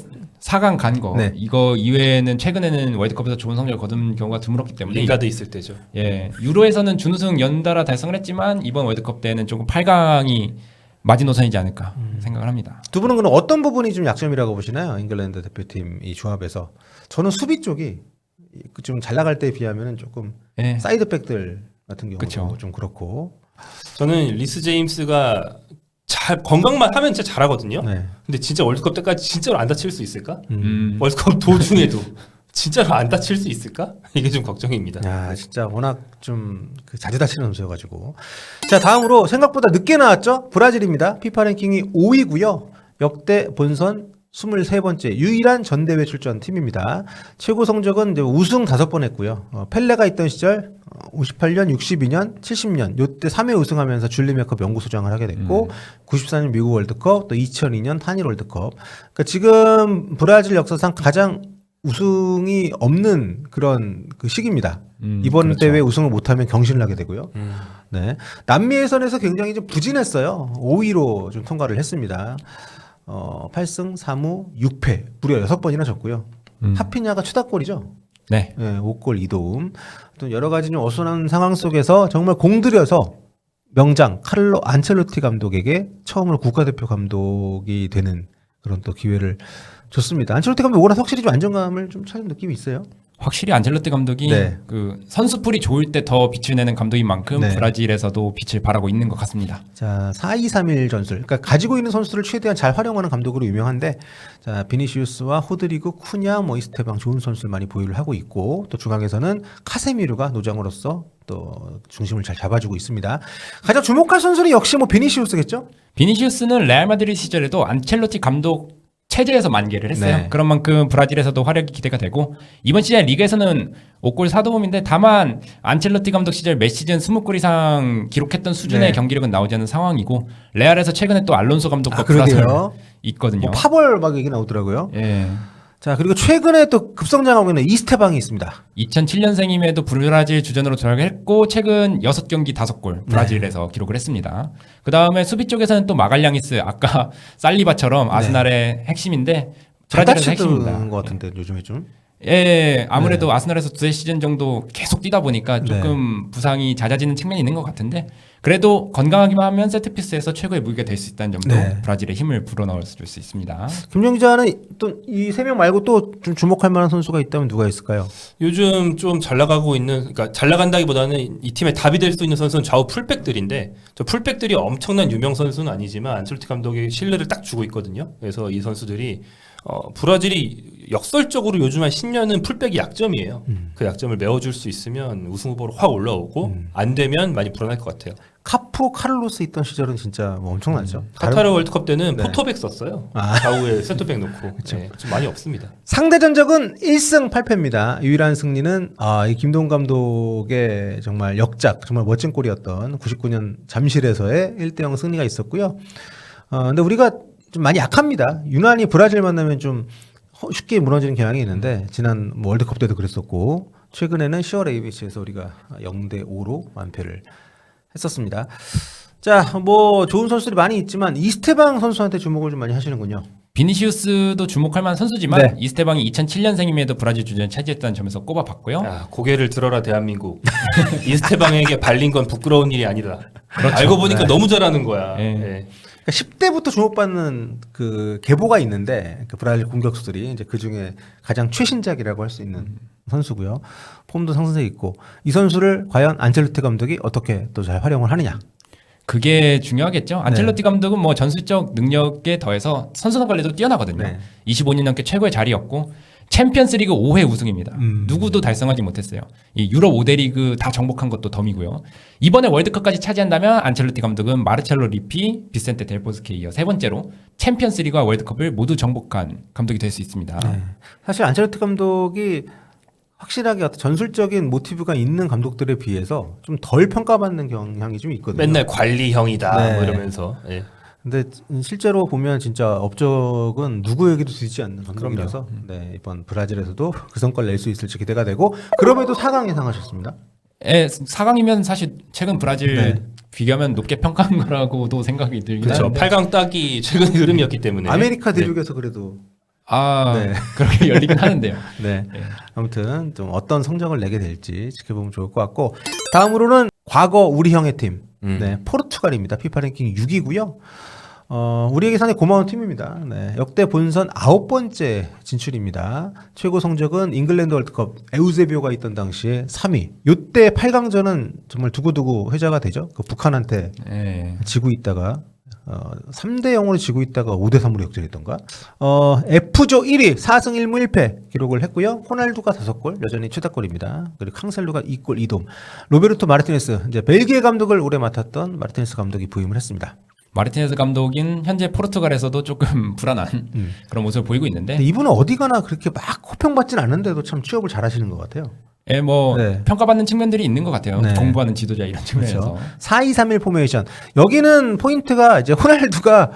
4강 간 거. 네. 이거 이외에는 최근에는 월드컵에서 좋은 성적을 거둔 경우가 드물었기 때문에 링가드 있을 때죠. 예, 유로에서는 준우승 연달아 달성을 했지만 이번 월드컵 때는 조금 8강이 마지노선이지 않을까 생각을 합니다. 두 분은 그럼 어떤 부분이 좀 약점이라고 보시나요? 잉글랜드 대표팀 이 조합에서. 저는 수비 쪽이 좀 잘 나갈 때에 비하면 조금 예. 사이드백들 같은 경우도 그쵸. 좀 그렇고. 저는 리스 제임스가 잘 건강만 하면 진짜 잘하거든요. 네. 근데 진짜 월드컵 때까지 진짜로 안 다칠 수 있을까? 음. 월드컵 도중에도 진짜로 안 다칠 수 있을까? 이게 좀 걱정입니다. 야, 진짜 워낙 좀 자주 다치는 선수여가지고. 자, 다음으로 생각보다 늦게 나왔죠? 브라질입니다. 피파 랭킹이 5위고요. 역대 본선 23번째 유일한 전대회 출전 팀입니다. 최고 성적은 이제 우승 5번 했고요. 펠레가 있던 시절 58년, 62년, 70년 요때 3회 우승하면서 줄리메컵 연구소장을 하게 됐고 94년 미국 월드컵, 또 2002년 한일 월드컵. 그러니까 지금 브라질 역사상 가장 우승이 없는 그런 그 시기입니다. 이번 그렇죠. 대회 우승을 못하면 경신을 하게 되고요. 네. 남미 예선에서 굉장히 좀 부진했어요. 5위로 좀 통과를 했습니다. 8승 3무 6패 무려 6번이나 졌고요. 하피냐가 추다골이죠. 네. 네, 5골 2도움. 또 여러 가지 좀 어수선한 상황 속에서 정말 공들여서 명장 카를로 안첼로티 감독에게 처음으로 국가대표 감독이 되는 그런 또 기회를 줬습니다. 안첼로티 감독 오라 확실히 좀 안정감을 좀 찾은 느낌이 있어요. 확실히 안첼로티 감독이 네. 그 선수풀이 좋을 때 더 빛을 내는 감독인 만큼 네. 브라질에서도 빛을 발하고 있는 것 같습니다. 자, 4-2-3-1 전술. 그러니까 가지고 있는 선수들을 최대한 잘 활용하는 감독으로 유명한데, 자, 비니시우스와 호드리구, 쿠냐, 뭐 이스테방 좋은 선수를 많이 보유를 하고 있고, 또 중앙에서는 카세미르가 노장으로서 또 중심을 잘 잡아주고 있습니다. 가장 주목할 선수는 역시 뭐 비니시우스겠죠? 비니시우스는 레알 마드리드 시절에도 안첼로티 감독 체제에서 만개를 했어요. 네. 그런 만큼 브라질에서도 활약이 기대가 되고 이번 시즌 리그에서는 5골 4도움인데 다만 안첼로티 감독 시절 매 시즌 20골 이상 기록했던 수준의 네. 경기력은 나오지 않는 상황이고 레알에서 최근에 또 알론소 감독과 그러게요. 불화설 있거든요. 뭐 파벌 막 얘기 나오더라고요. 예. 자, 그리고 최근에 또 급성장하고 있는 이스테방이 있습니다. 2007년생임에도 브라질 주전으로 도약했고 최근 6경기 5골 브라질에서 기록을 했습니다. 그 다음에 수비 쪽에서는 또 마갈량이스 아까 살리바처럼 아스날의 핵심인데 잘 브라질에서 핵심입니다. 다치던 것 같은데 요즘에 좀. 예, 아무래도 아스날에서 두세 시즌 정도 계속 뛰다 보니까 조금 네. 부상이 잦아지는 측면이 있는 것 같은데 그래도 건강하기만 하면 세트피스에서 최고의 무기가 될 수 있다는 점도 네. 브라질의 힘을 불어넣을 수 있습니다. 김정 기자는 또 이 3명 말고 또 좀 주목할 만한 선수가 있다면 누가 있을까요? 요즘 좀 잘 나가고 있는, 그러니까 잘 나간다기보다는 이 팀의 답이 될 수 있는 선수는 좌우 풀백들인데, 저 풀백들이 엄청난 유명 선수는 아니지만 안첼로티 감독의 신뢰를 딱 주고 있거든요. 그래서 이 선수들이 브라질이 역설적으로 요즘 한 10년은 풀백이 약점이에요. 그 약점을 메워줄 수 있으면 우승 후보로 확 올라오고 안 되면 많이 불안할 것 같아요. 카푸, 카를로스 있던 시절은 진짜 뭐 엄청나죠. 카타르 월드컵 때는 네. 포토백 썼어요. 아. 좌우에 센터백 놓고. 네, 좀 많이 없습니다. 상대 전적은 1승 8패입니다. 유일한 승리는 이 김동 감독의 정말 역작, 정말 멋진 골이었던 99년 잠실에서의 1대0 승리가 있었고요. 근데 우리가 좀 많이 약합니다. 유난히 브라질 만나면 좀 쉽게 무너지는 경향이 있는데 지난 뭐 월드컵 때도 그랬었고 최근에는 10월 ABC에서 우리가 0대5로 완패를 했었습니다. 자, 뭐 좋은 선수들이 많이 있지만 이스테방 선수한테 주목을 좀 많이 하시는군요. 비니시우스도 주목할 만한 선수지만 네. 이스테방이 2007년생임에도 브라질 주전 차지했다는 점에서 꼽아봤고요. 야, 고개를 들어라 대한민국. 이스테방에게 발린 건 부끄러운 일이 아니다. 알고 보니까 너무 잘하는 거야. 네. 네. 그러니까 10대부터 주목받는 그 계보가 있는데 그 브라질 공격수들이 이제 그 중에 가장 최신작이라고 할 수 있는 선수고요. 폼도 상승세 있고 이 선수를 과연 안첼로티 감독이 어떻게 또 잘 활용을 하느냐. 그게 중요하겠죠. 안첼로티 감독은 뭐 전술적 능력에 더해서 선수단 관리도 뛰어나거든요. 네. 25년 넘게 최고의 자리였고 챔피언스리그 5회 우승입니다. 누구도 달성하지 못했어요. 이 유럽 5대 리그 다 정복한 것도 덤이고요. 이번에 월드컵까지 차지한다면 안첼로티 감독은 마르첼로 리피, 비센테 델보스케 이어 세 번째로 챔피언스리그와 월드컵을 모두 정복한 감독이 될 수 있습니다. 네. 사실 안첼로티 감독이 확실하게 어떤 전술적인 모티브가 있는 감독들에 비해서 좀 덜 평가받는 경향이 좀 있거든요. 맨날 관리형이다 네. 뭐 이러면서. 네. 근데 실제로 보면 진짜 업적은 누구에게도 뒤지지 않는 감독이라서 네, 이번 브라질에서도 그 성과를 낼 수 있을지 기대가 되고 그럼에도 4강 예상하셨습니다. 예, 4강이면 사실 최근 브라질 네. 비교하면 높게 평가한 거라고도 생각이 들긴 그렇죠. 하는데 8강 따기 최근의 흐름이었기 때문에. 아메리카 네. 대륙에서 그래도 네. 그렇게 열리긴 하는데요. 네. 아무튼 좀 어떤 성적을 내게 될지 지켜보면 좋을 것 같고 다음으로는 과거 우리 형의 팀 네, 포르투갈입니다. 피파 랭킹 6위고요. 우리에게 상당히 고마운 팀입니다. 네, 역대 본선 9번째 진출입니다. 최고 성적은 잉글랜드 월드컵 에우세비오가 있던 당시에 3위. 요때 8강전은 정말 두고두고 회자가 되죠. 그 북한한테 예. 지고 있다가 3대 0으로 지고 있다가 5대 3으로 역전했던가. F조 1위 4승 1무 1패 기록을 했고요. 호날두가 5골 여전히 최다골입니다. 그리고 캉셀루가 2골 2도움. 로베르토 마르티네스 이제 벨기에 감독을 오래 맡았던 마르티네스 감독이 부임을 했습니다. 마르티네스 감독인 현재 포르투갈에서도 조금 불안한 그런 모습을 보이고 있는데 근데 이분은 어디 가나 그렇게 막 호평받진 않는데도 참 취업을 잘하시는 것 같아요. 예, 뭐 네. 평가받는 측면들이 있는 것 같아요. 네. 공부하는 지도자 이런 측면에서. 그렇죠. 4-2-3-1 포메이션. 여기는 포인트가 이제 호날두가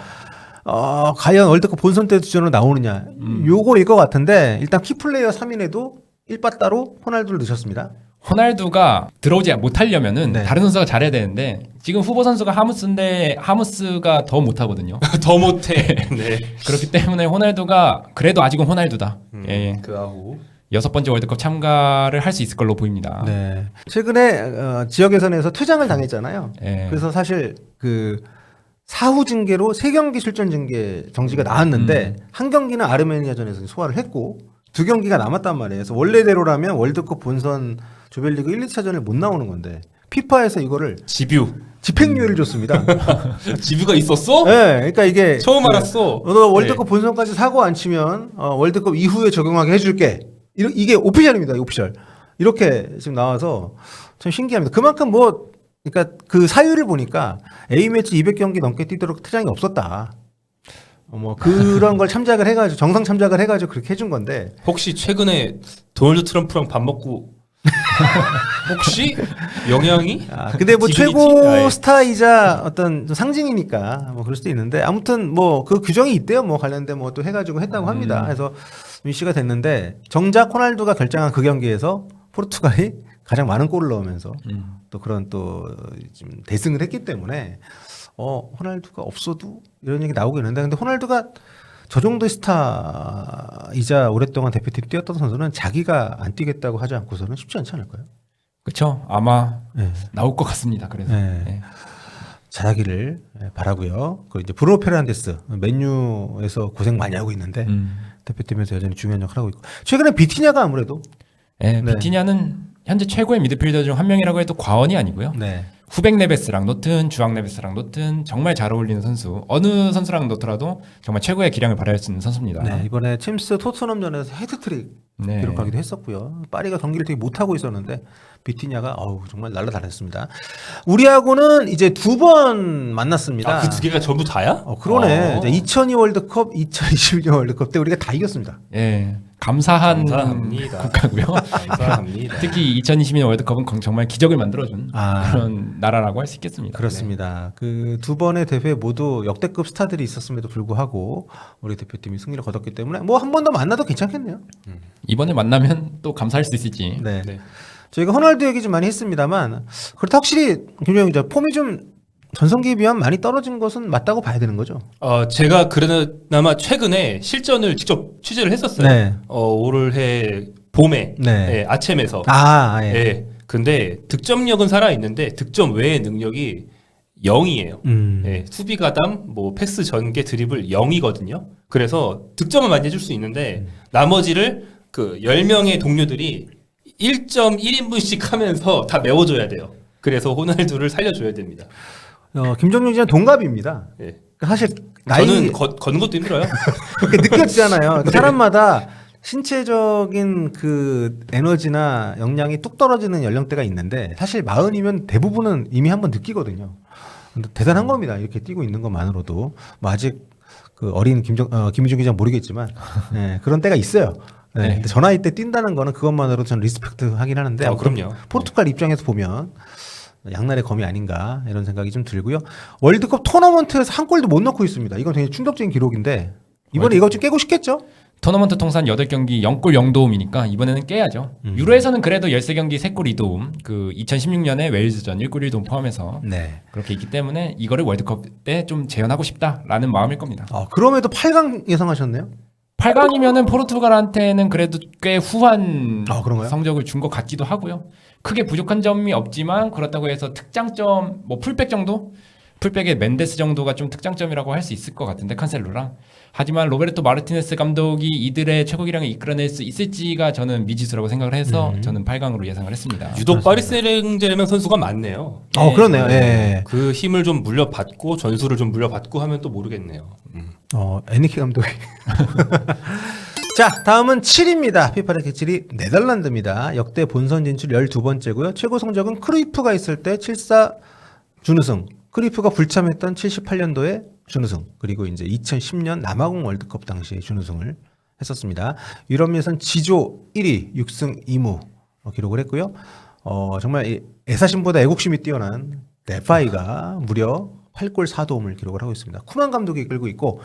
과연 월드컵 본선 때 주전으로 나오느냐. 요거일 것 같은데 일단 키플레이어 3인에도 1빠따로 호날두를 넣으셨습니다. 호날두가 들어오지 못하려면은 네. 다른 선수가 잘해야 되는데 지금 후보 선수가 하무스인데 하무스가 더 못하거든요. 더 못해. 네. 그렇기 때문에 호날두가 그래도 아직은 호날두다. 예. 그 아후. 6번째 월드컵 참가를 할 수 있을 걸로 보입니다. 네. 최근에 지역 예선에서 퇴장을 당했잖아요. 예. 그래서 사실 그 사후 징계로 3경기 출전 징계 정지가 나왔는데 한 경기는 아르메니아전에서 소화를 했고 2경기가 남았단 말이에요. 그래서 원래대로라면 월드컵 본선 조별리그 1, 2차전을 못 나오는 건데 피파에서 이거를 집유. 집행유예를 줬습니다. 집유가 있었어? 네, 그러니까 이게 처음 알았어. 너 월드컵 본선까지 사고 안 치면 월드컵 이후에 적용하게 해줄게. 이게 오피셜입니다. 오피셜. 이렇게 지금 나와서 참 신기합니다. 그만큼 뭐 그러니까 그 사유를 보니까 A 매치 200경기 넘게 뛰도록 퇴장이 없었다. 뭐 그런 걸 참작을 해가지고 정상 참작을 해가지고 그렇게 해준 건데 혹시 최근에 도널드 트럼프랑 밥 먹고 혹시 영향이? 근데 뭐 디비니티? 최고 아, 예. 스타이자 어떤 좀 상징이니까 뭐 그럴 수도 있는데 아무튼 뭐 그 규정이 있대요. 뭐 관련된 뭐 또 해가지고 했다고 합니다. 그래서 이슈가 됐는데 정작 호날두가 결정한 그 경기에서 포르투갈이 가장 많은 골을 넣으면서 또 그런 또 좀 대승을 했기 때문에 호날두가 없어도 이런 얘기 나오고 있는데 근데 호날두가 저 정도의 스타이자 오랫동안 대표팀 뛰었던 선수는 자기가 안 뛰겠다고 하지 않고서는 쉽지 않지 않을까요? 그렇죠. 아마 네. 나올 것 같습니다. 그래서. 네. 예. 잘하기를 바라고요. 그 이제 브루노 페르난데스 맨유에서 고생 많이 하고 있는데 대표팀에서 여전히 중요한 역할을 하고 있고 최근에 비티냐가 아무래도 예, 네. 비티냐는 현재 최고의 미드필더 중 한 명이라고 해도 과언이 아니고요. 네. 후백 네베스랑 놓든 주앙 네베스랑 놓든 정말 잘 어울리는 선수. 어느 선수랑 놓더라도 정말 최고의 기량을 발휘할 수 있는 선수입니다. 네, 이번에 챔스 토트넘전에서 헤드트릭 네. 기록하기도 했었고요. 파리가 경기를 되게 못하고 있었는데 비티냐가 정말 날라다녔습니다. 우리하고는 이제 2번 만났습니다. 그 2개가 전부 다야? 그러네. 2002 월드컵, 2022년 월드컵 때 우리가 다 이겼습니다. 예, 감사한 감사합니다. 국가고요. 감사합니다. 특히 2022년 월드컵은 정말 기적을 만들어준 아. 그런 나라라고 할 수 있겠습니다. 그렇습니다. 그 2번의 대회 모두 역대급 스타들이 있었음에도 불구하고 우리 대표팀이 승리를 거뒀기 때문에 뭐 한 번 더 만나도 괜찮겠네요. 이번에 만나면 또 감사할 수 있을지. 네. 네. 저희가 호날두 얘기 좀 많이 했습니다만 그렇다 확실히 김정영 기자 폼이 좀 전성기에 비하면 많이 떨어진 것은 맞다고 봐야 되는 거죠. 제가 그나마 최근에 실전을 직접 취재를 했었어요. 네. 올해 봄에 네. 예, 아쳔에서. 예. 예. 근데 득점력은 살아 있는데 득점 외의 능력이 0이에요. 예, 수비 가담, 뭐 패스 전개 드리블 0이거든요. 그래서 득점은 많이 해줄 수 있는데 나머지를 그 10명의 동료들이 1.1인분씩 하면서 다 메워줘야 돼요. 그래서 호날두를 살려줘야 됩니다. 김정용 기자 동갑입니다. 예. 사실 나이 저는 걷는 것도 힘들어요. 그렇게 느껴지잖아요. 그 사람마다 신체적인 그 에너지나 역량이 뚝 떨어지는 연령대가 있는데 사실 40이면 대부분은 이미 한번 느끼거든요. 근데 대단한 겁니다. 이렇게 뛰고 있는 것만으로도 뭐 아직 그 어린 김희중 기자 모르겠지만 그런 때가 있어요. 네. 네. 근데 저 나이 때 뛴다는 거는 그것만으로도 저는 리스펙트 하긴 하는데 그럼요. 포르투갈 입장에서 보면 양날의 검이 아닌가 이런 생각이 좀 들고요. 월드컵 토너먼트에서 한 골도 못 넣고 있습니다. 이건 되게 충격적인 기록인데 이번에 이거 좀 깨고 싶겠죠? 토너먼트 통산 8경기 0골 0도움이니까 이번에는 깨야죠. 유로에서는 그래도 13경기 3골 2도움, 그 2016년에 웨일즈전 1골 1도움 포함해서 네. 그렇게 있기 때문에 이거를 월드컵 때 좀 재현하고 싶다라는 마음일 겁니다. 그럼에도 8강 예상하셨네요? 8강이면은 포르투갈한테는 그래도 꽤 후한 그런가요? 성적을 준 것 같기도 하고요. 크게 부족한 점이 없지만 그렇다고 해서 특장점, 뭐 풀백 정도? 풀백의 멘데스 정도가 좀 특장점이라고 할 수 있을 것 같은데 칸셀로랑. 하지만 로베르토 마르티네스 감독이 이들의 최고 기량을 이끌어낼 수 있을지가 저는 미지수라고 생각을 해서 저는 8강으로 예상을 했습니다. 유독 파리세르맹제르맹 선수가 많네요. 그렇네요. 예. 그 힘을 좀 물려받고 전술을 좀 물려받고 하면 또 모르겠네요. 에니키 감독이. 자, 다음은 7위입니다. 피파 랭킹 7위 네덜란드입니다. 역대 본선 진출 12번째고요. 최고 성적은 크루이프가 있을 때 7-4 준우승. 크루이프가 불참했던 78년도에 준우승, 그리고 이제 2010년 남아공 월드컵 당시에 준우승을 했었습니다. 유럽 예선 지조 1위, 6승 2무 기록을 했고요. 정말 이 애사심보다 애국심이 뛰어난 데파이가 무려 8골 4도움을 기록을 하고 있습니다. 쿠만 감독이 이끌고 있고,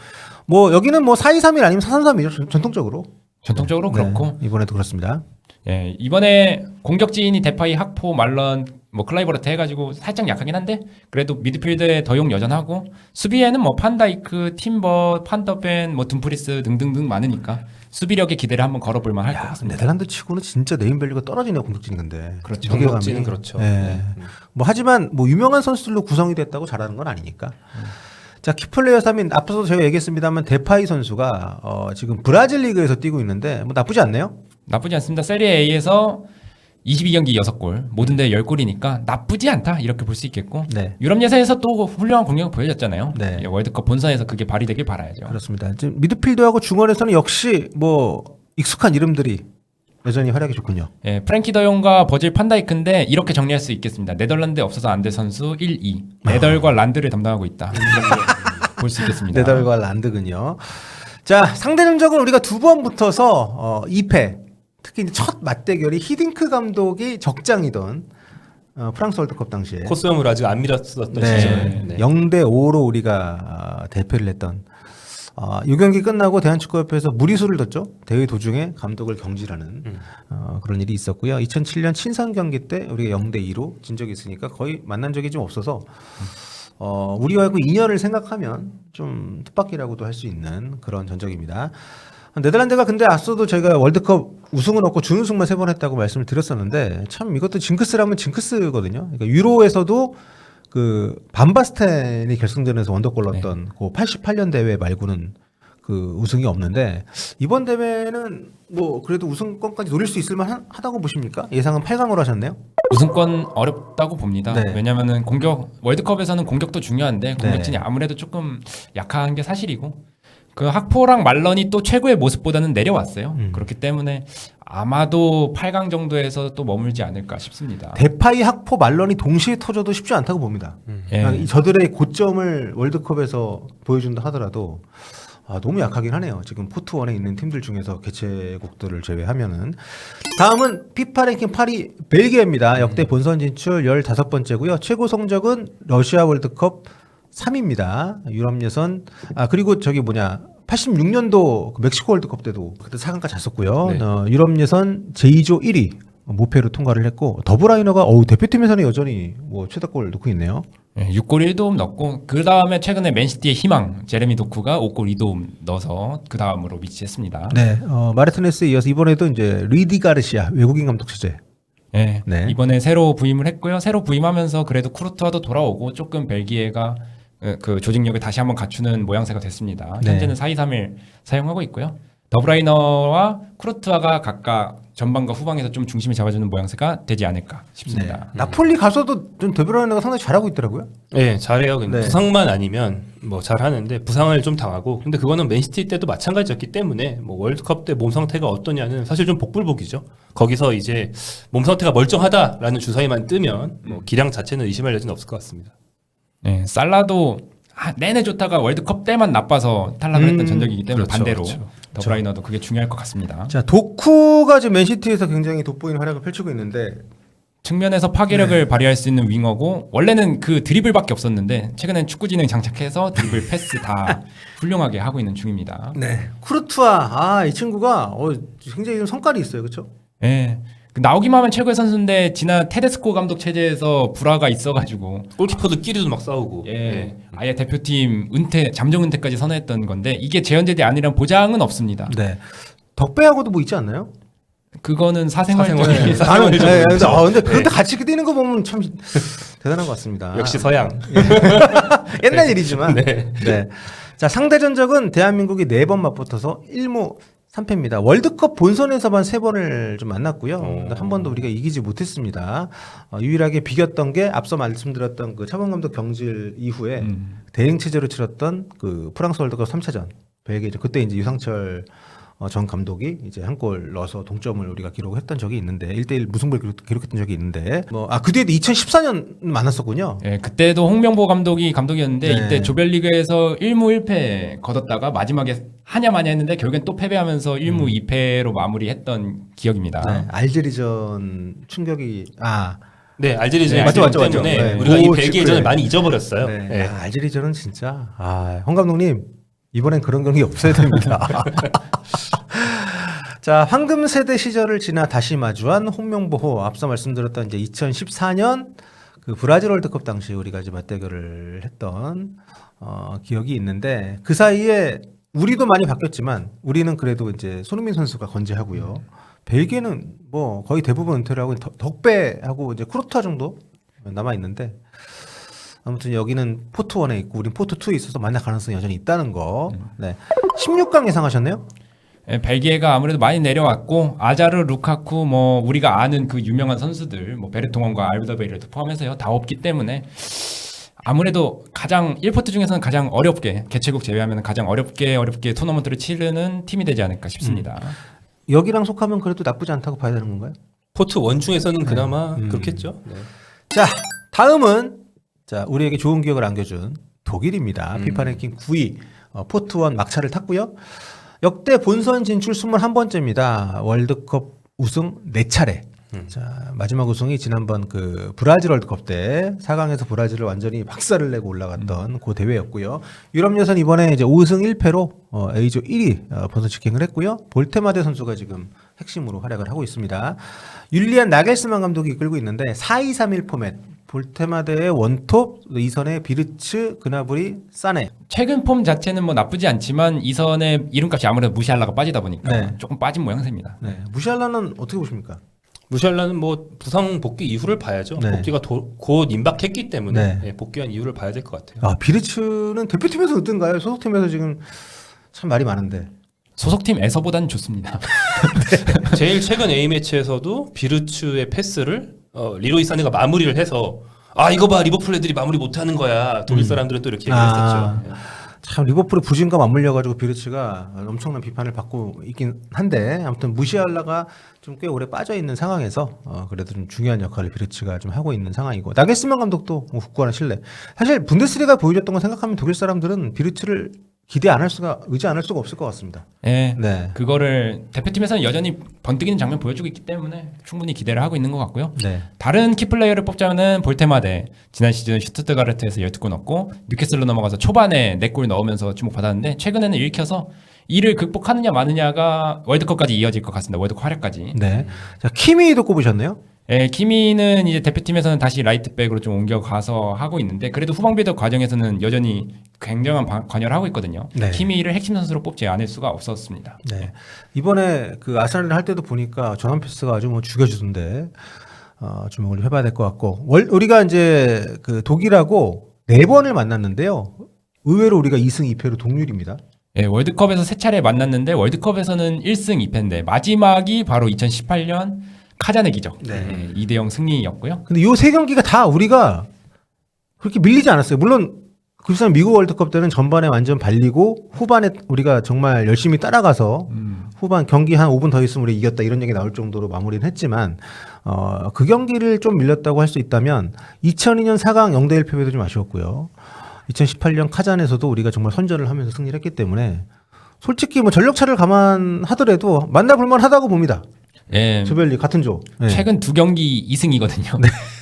뭐 여기는 뭐 4-2-3-1 아니면 4-3-3이죠. 전통적으로. 전통적으로 그렇고 네, 이번에도 그렇습니다. 예, 이번에 공격진이 데파이, 학포, 말런, 뭐 클라이버르트 해가지고 살짝 약하긴 한데 그래도 미드필드에 더용 여전하고 수비에는 뭐 판다이크, 팀버, 판더벤, 뭐 dum프리스 등등등 많으니까 수비력에 기대를 한번 걸어볼만 할 것 같습니다. 네덜란드 치고는 진짜 네임밸류가 떨어지네요, 공격진이 근데. 그렇죠. 무게감이. 공격진은 그렇죠. 네. 네. 뭐 하지만 뭐 유명한 선수들로 구성이 됐다고 잘하는 건 아니니까. 자, 키플레이어 3인 앞서도 제가 얘기했습니다만 데파이 선수가 지금 브라질 리그에서 뛰고 있는데 뭐 나쁘지 않네요. 나쁘지 않습니다. 세리에 A에서 22경기 6골, 모든 대회 10골이니까 나쁘지 않다 이렇게 볼 수 있겠고 네. 유럽 예선에서 또 훌륭한 공격을 보여줬잖아요. 네. 예, 월드컵 본선에서 그게 발휘되길 바라야죠. 그렇습니다. 지금 미드필더하고 중원에서는 역시 뭐 익숙한 이름들이 여전히 활약이 좋군요. 예, 프랭키 더용과 버질 판다이크인데 이렇게 정리할 수 있겠습니다. 네덜란드에 없어서 안 될 선수 1, 2. 네덜과 란드를 담당하고 있다. 볼 수 있겠습니다. 네덜과 란드군요. 자, 상대 전적은 우리가 두 번 붙어서 2패. 특히 이제 첫 맞대결이 히딩크 감독이 적장이던 프랑스 월드컵 당시에 코스염을 아직 안 밀었었던 네, 시절. 네. 0대5로 우리가 대패를 했던 이 경기 끝나고 대한축구협회에서 무리수를 뒀죠. 대회 도중에 감독을 경질하는 그런 일이 있었고요. 2007년 친선 경기 때 우리가 0대2로 진 적이 있으니까 거의 만난 적이 좀 없어서 우리와의 그 인연을 생각하면 좀 뜻밖이라고도 할 수 있는 그런 전적입니다. 네덜란드가 근데 앞서도 저희가 월드컵 우승은 없고 준우승만 3번 했다고 말씀을 드렸었는데 참 이것도 징크스라면 징크스거든요. 그러니까 유로에서도 그 반바스텐이 결승전에서 원더골 넣었던 그 88년 대회 말고는 그 우승이 없는데 이번 대회는 뭐 그래도 우승권까지 노릴 수 있을 만하다고 보십니까? 예상은 8강으로 하셨네요. 우승권 어렵다고 봅니다. 네. 왜냐하면 월드컵에서는 공격도 중요한데 공격진이 네. 아무래도 조금 약한 게 사실이고 그 학포랑 말런이 또 최고의 모습보다는 내려왔어요. 그렇기 때문에 아마도 8강 정도에서 또 머물지 않을까 싶습니다. 대파이, 학포, 말런이 동시에 터져도 쉽지 않다고 봅니다. 예. 이 저들의 고점을 월드컵에서 보여준다 하더라도 너무 약하긴 하네요. 지금 포트1에 있는 팀들 중에서 개최국들을 제외하면은. 다음은 피파 랭킹 8위 벨기에입니다. 역대 본선 진출 15번째고요. 최고 성적은 러시아 월드컵 3위입니다. 유럽 예선 그리고 86년도 멕시코 월드컵 때도 그때 4강까지 갔었고요. 네. 유럽 예선 제2조 1위 무패로 통과를 했고 더브라이너가 대표팀에서는 여전히 뭐 최다골 넣고 있네요. 예, 6골 1도움 넣고 그 다음에 최근에 맨시티의 희망 제레미 도쿠가 5골 2도움 넣어서 그 다음으로 위치했습니다. 네, 마르티네스에 이어서 이번에도 이제 리디 가르시아 외국인 감독 체제. 예, 네. 이번에 새로 부임을 했고요. 새로 부임하면서 그래도 쿠르투아도 돌아오고 조금 벨기에가 그 조직력을 다시 한번 갖추는 모양새가 됐습니다. 네. 현재는 4-2-3-1 사용하고 있고요. 더브라이너와 쿠르투아가 각각 전방과 후방에서 좀 중심을 잡아주는 모양새가 되지 않을까 싶습니다. 나폴리 가서도 좀 더브라이너가 상당히 잘하고 있더라고요. 네, 잘해요. 근데 네. 부상만 아니면 뭐 잘하는데 부상을 좀 당하고 근데 그거는 맨시티 때도 마찬가지였기 때문에 뭐 월드컵 때 몸 상태가 어떠냐는 사실 좀 복불복이죠. 거기서 이제 몸 상태가 멀쩡하다라는 주사위만 뜨면 뭐 기량 자체는 의심할 여지는 없을 것 같습니다. 네, 살라도 내내 좋다가 월드컵 때만 나빠서 탈락을 했던 전적이기 때문에 그렇죠, 반대로 그렇죠. 더브라이너도 그게 중요할 것 같습니다. 자, 도쿠가 지금 맨시티에서 굉장히 돋보이는 활약을 펼치고 있는데 측면에서 파괴력을 발휘할 수 있는 윙어고 원래는 그 드리블밖에 없었는데 최근엔 축구지능 장착해서 드리블 패스 다 훌륭하게 하고 있는 중입니다. 네, 쿠르투아 이 친구가 굉장히 좀 성깔이 있어요, 그렇죠? 예. 나오기만 하면 최고의 선수인데 지난 테데스코 감독 체제에서 불화가 있어가지고 골키퍼들끼리도 막 싸우고. 예, 아예 대표팀 잠정 은퇴까지 선언했던 건데 이게 재연제대 아니란 보장은 없습니다. 네, 덕배하고도 뭐 있지 않나요? 그거는 사생활 사생활. 적인 나는 사생활이 근데 네. 그런데 같이 뛰는 거 보면 참 대단한 것 같습니다. 역시 서양. 옛날 일이지만. 네. 네. 자, 상대 전적은 대한민국이 4번 맞붙어서 1무 3패입니다. 월드컵 본선에서만 3번을 좀 만났고요. 한 번도 우리가 이기지 못했습니다. 유일하게 비겼던 게 앞서 말씀드렸던 그 차범 감독 경질 이후에 대행 체제로 치렀던 그 프랑스 월드컵 3차전. 벨기에 그때 이제 유상철 전 감독이 이제 한 골 넣어서 동점을 우리가 기록했던 적이 있는데 1대1 무승부를 기록했던 적이 있는데 그 뒤에도 2014년 만났었군요. 예, 그때도 홍명보 감독이 감독이었는데 네. 이때 조별리그에서 1무 1패 거뒀다가 마지막에 하냐 마냐 했는데 결국엔 또 패배하면서 1무 2패로 마무리했던 기억입니다. 네, 알제리전 충격이 네, 알제리전 네, 맞죠. 맞죠. 때문에 네. 우리가 이 오, 벨기에전을 그래. 많이 잊어버렸어요. 네. 네. 알제리전은 진짜 홍 감독님 이번엔 그런 경기 없어야 됩니다. 자, 황금 세대 시절을 지나 다시 마주한 홍명보 앞서 말씀드렸던 이제 2014년 그 브라질 월드컵 당시 우리가 이제 맞대결을 했던 기억이 있는데 그 사이에 우리도 많이 바뀌었지만 우리는 그래도 이제 손흥민 선수가 건재하고요. 벨기에는 뭐 거의 대부분 은퇴를 하고 덕배하고 이제 쿠르투아 정도 남아 있는데 아무튼 여기는 포트 1에 있고 우린 포트 2에 있어서 만날 가능성이 여전히 있다는 거. 네. 16강 예상하셨네요? 예, 벨기에가 아무래도 많이 내려왔고 아자르, 루카쿠 뭐 우리가 아는 그 유명한 선수들 뭐 베르통원과 알브더베이레도 포함해서요 다 없기 때문에 아무래도 가장 1포트 중에서는 가장 어렵게 개최국 제외하면 가장 어렵게 토너먼트를 치르는 팀이 되지 않을까 싶습니다. 여기랑 속하면 그래도 나쁘지 않다고 봐야 되는 건가요? 포트 1 중에서는 그나마 그렇겠죠. 네. 자, 다음은 자 우리에게 좋은 기억을 안겨준 독일입니다. 피파 랭킹 9위 포트 1 막차를 탔고요. 역대 본선 진출 21번째입니다. 월드컵 우승 4차례. 자, 마지막 우승이 지난번 그 브라질 월드컵 때 4강에서 브라질을 완전히 박살을 내고 올라갔던 그 대회였고요. 유럽 예선 이번에 이제 5승 1패로 A조 1위 본선 직행을 했고요. 볼테마데 선수가 지금 핵심으로 활약을 하고 있습니다. 율리안 나겔스만 감독이 이끌고 있는데 4-2-3-1 포맷. 볼테마데의 원톱, 이선의 비르츠, 그나브리, 사네. 최근 폼 자체는 뭐 나쁘지 않지만 이선의 이름값이 아무래도 무시할라가 빠지다 보니까 네. 조금 빠진 모양새입니다. 네. 무시알라는 어떻게 보십니까? 무샬라는 뭐 부상 복귀 이후를 봐야죠. 네. 복귀가 곧 임박했기 때문에 네. 복귀한 이유를 봐야 될 것 같아요. 비르츠는 대표팀에서 어떤가요? 소속팀에서 지금 참 말이 많은데. 소속팀에서보다는 좋습니다. 제일 최근 A 매치에서도 비르츠의 패스를 리로이 사네가 마무리를 해서 이거 봐 리버풀 애들이 마무리 못하는 거야. 독일 사람들은 또 이렇게 얘기했었죠. 참 리버풀의 부진과 맞물려 가지고 비르츠가 엄청난 비판을 받고 있긴 한데 아무튼 무시알라가 좀 꽤 오래 빠져 있는 상황에서 그래도 좀 중요한 역할을 비르츠가 좀 하고 있는 상황이고 나겔스만 감독도 뭐 굳건한 신뢰. 사실 분데스리가 보여줬던 거 생각하면 독일 사람들은 비르츠를 기대 안 할 수가 의지 안 할 수가 없을 것 같습니다. 예. 네. 그거를 대표팀에서는 여전히 번뜩이는 장면 보여주고 있기 때문에 충분히 기대를 하고 있는 것 같고요. 네. 다른 키플레이어를 뽑자면은 볼테마데 지난 시즌 슈투트가르트에서 12골 넣고 뉴캐슬로 넘어가서 초반에 4골 넣으면서 주목받았는데 최근에는 읽혀서 이를 극복하느냐 마느냐가 월드컵까지 이어질 것 같습니다. 월드컵 활약까지. 네. 자, 키미도 꼽으셨네요. 예, 키미는 이제 대표팀에서는 다시 라이트백으로 좀 옮겨가서 하고 있는데 그래도 후방 배드 과정에서는 여전히 굉장한 관여를 하고 있거든요. 네. 키미를 핵심 선수로 뽑지 않을 수가 없었습니다. 네. 이번에 그 아스날을 할 때도 보니까 전환 패스가 아주 뭐 죽여주던데 주목을 좀 해봐야 될 것 같고 우리가 이제 그 독일하고 4번을 만났는데요. 의외로 우리가 2승 2패로 동률입니다. 예, 월드컵에서 3차례 만났는데 월드컵에서는 1승 2패인데 마지막이 바로 2018년 카자네 기적. 네. 2대0 승리였고요. 근데 요 3경기가 다 우리가 그렇게 밀리지 않았어요. 물론 그 사람 미국 월드컵 때는 전반에 완전 발리고 후반에 우리가 정말 열심히 따라가서 후반 경기 한 5분 더 있으면 우리 이겼다 이런 얘기 나올 정도로 마무리는 했지만 그 경기를 좀 밀렸다고 할 수 있다면 2002년 4강 0대1 패배도 좀 아쉬웠고요. 2018년 카잔에서도 우리가 정말 선전을 하면서 승리를 했기 때문에 솔직히 뭐 전력차를 감안하더라도 만나볼만 하다고 봅니다. 예, 조별리 같은 조. 네. 최근 2경기 2승이거든요.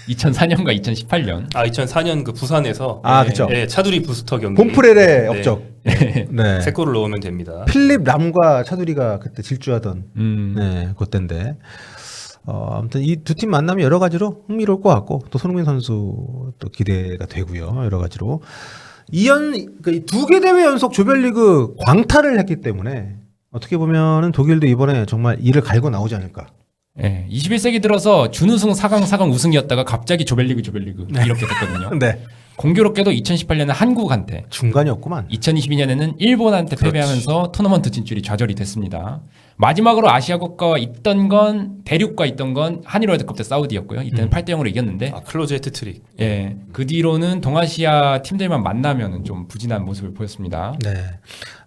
2004년과 2018년. 2004년 그 부산에서 그쵸. 차두리 부스터 경기. 봄프렐의 업적. 네. 3골을 넣으면 됩니다. 필립 람과 차두리가 그때 질주하던 음. 그때인데 아무튼 이 두 팀 만나면 여러 가지로 흥미로울 것 같고 또 손흥민 선수 또 기대가 되고요. 여러 가지로 2개 대회 연속 조별리그 광탈을 했기 때문에 어떻게 보면은 독일도 이번에 정말 이를 갈고 나오지 않을까. 예, 21세기 들어서 준우승 4강 우승이었다가 갑자기 조별리그 이렇게 됐거든요. 네. 공교롭게도 2018년에 한국한테, 중간이었구만. 2022년에는 일본한테 그렇지. 패배하면서 토너먼트 진출이 좌절이 됐습니다. 마지막으로 아시아국가와 있던 건, 대륙과 있던 건 한일 월드컵 때 사우디였고요. 이때는 8대 0으로 이겼는데 클로즈 헤트트릭. 예, 그 뒤로는 동아시아 팀들만 만나면은 좀 부진한 모습을 보였습니다. 네.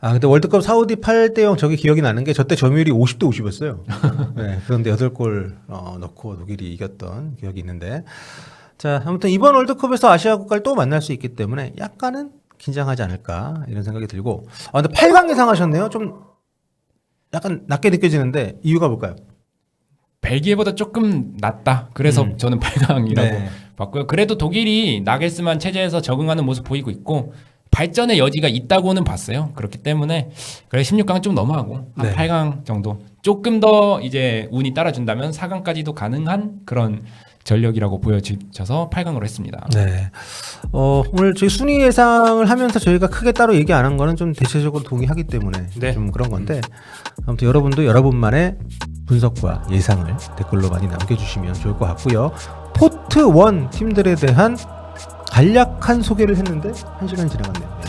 아 근데 월드컵 사우디 8대 0 저기 기억이 나는 게 저때 점유율이 50대 50이었어요. 네. 그런데 8골 넣고 독일이 이겼던 기억이 있는데. 자, 아무튼 이번 월드컵에서 아시아 국가를 또 만날 수 있기 때문에 약간은 긴장하지 않을까 이런 생각이 들고. 아 근데 8강 예상하셨네요. 좀 약간 낮게 느껴지는데 이유가 뭘까요? 벨기에보다 조금 낫다. 그래서 저는 8강이라고 네. 봤고요. 그래도 독일이 나겔스만 체제에서 적응하는 모습 보이고 있고 발전의 여지가 있다고는 봤어요. 그렇기 때문에 그래 16강 좀 넘어가고 한 네. 8강 정도 조금 더 이제 운이 따라준다면 4강까지도 가능한 그런 전력이라고 보여져서 8강으로 했습니다. 네. 오늘 저희 순위 예상을 하면서 저희가 크게 따로 얘기 안 한 거는 좀 대체적으로 동의하기 때문에 네. 좀 그런 건데 아무튼 여러분도 여러분만의 분석과 예상을 댓글로 많이 남겨주시면 좋을 것 같고요. 포트 1 팀들에 대한 간략한 소개를 했는데 1시간이 지나갔네요.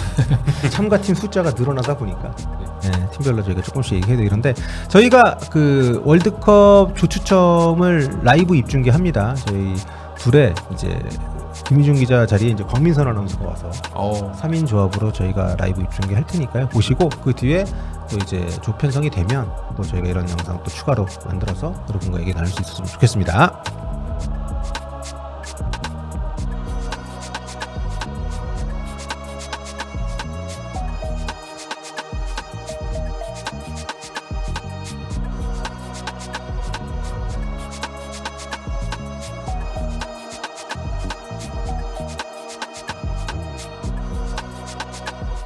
네. 참가팀 숫자가 늘어나다 보니까 네, 팀별로 저희가 조금씩 얘기해도 이런데 저희가 그 월드컵 조추첨을 라이브 입중계합니다. 저희 둘의 이제 김희중 기자 자리에 이제 광민선 아나운서가 와서 3인 조합으로 저희가 라이브 입중계 할 테니까요. 보시고 그 뒤에 또 이제 조편성이 되면 또 저희가 이런 영상 또 추가로 만들어서 여러분과 얘기 나눌 수 있었으면 좋겠습니다.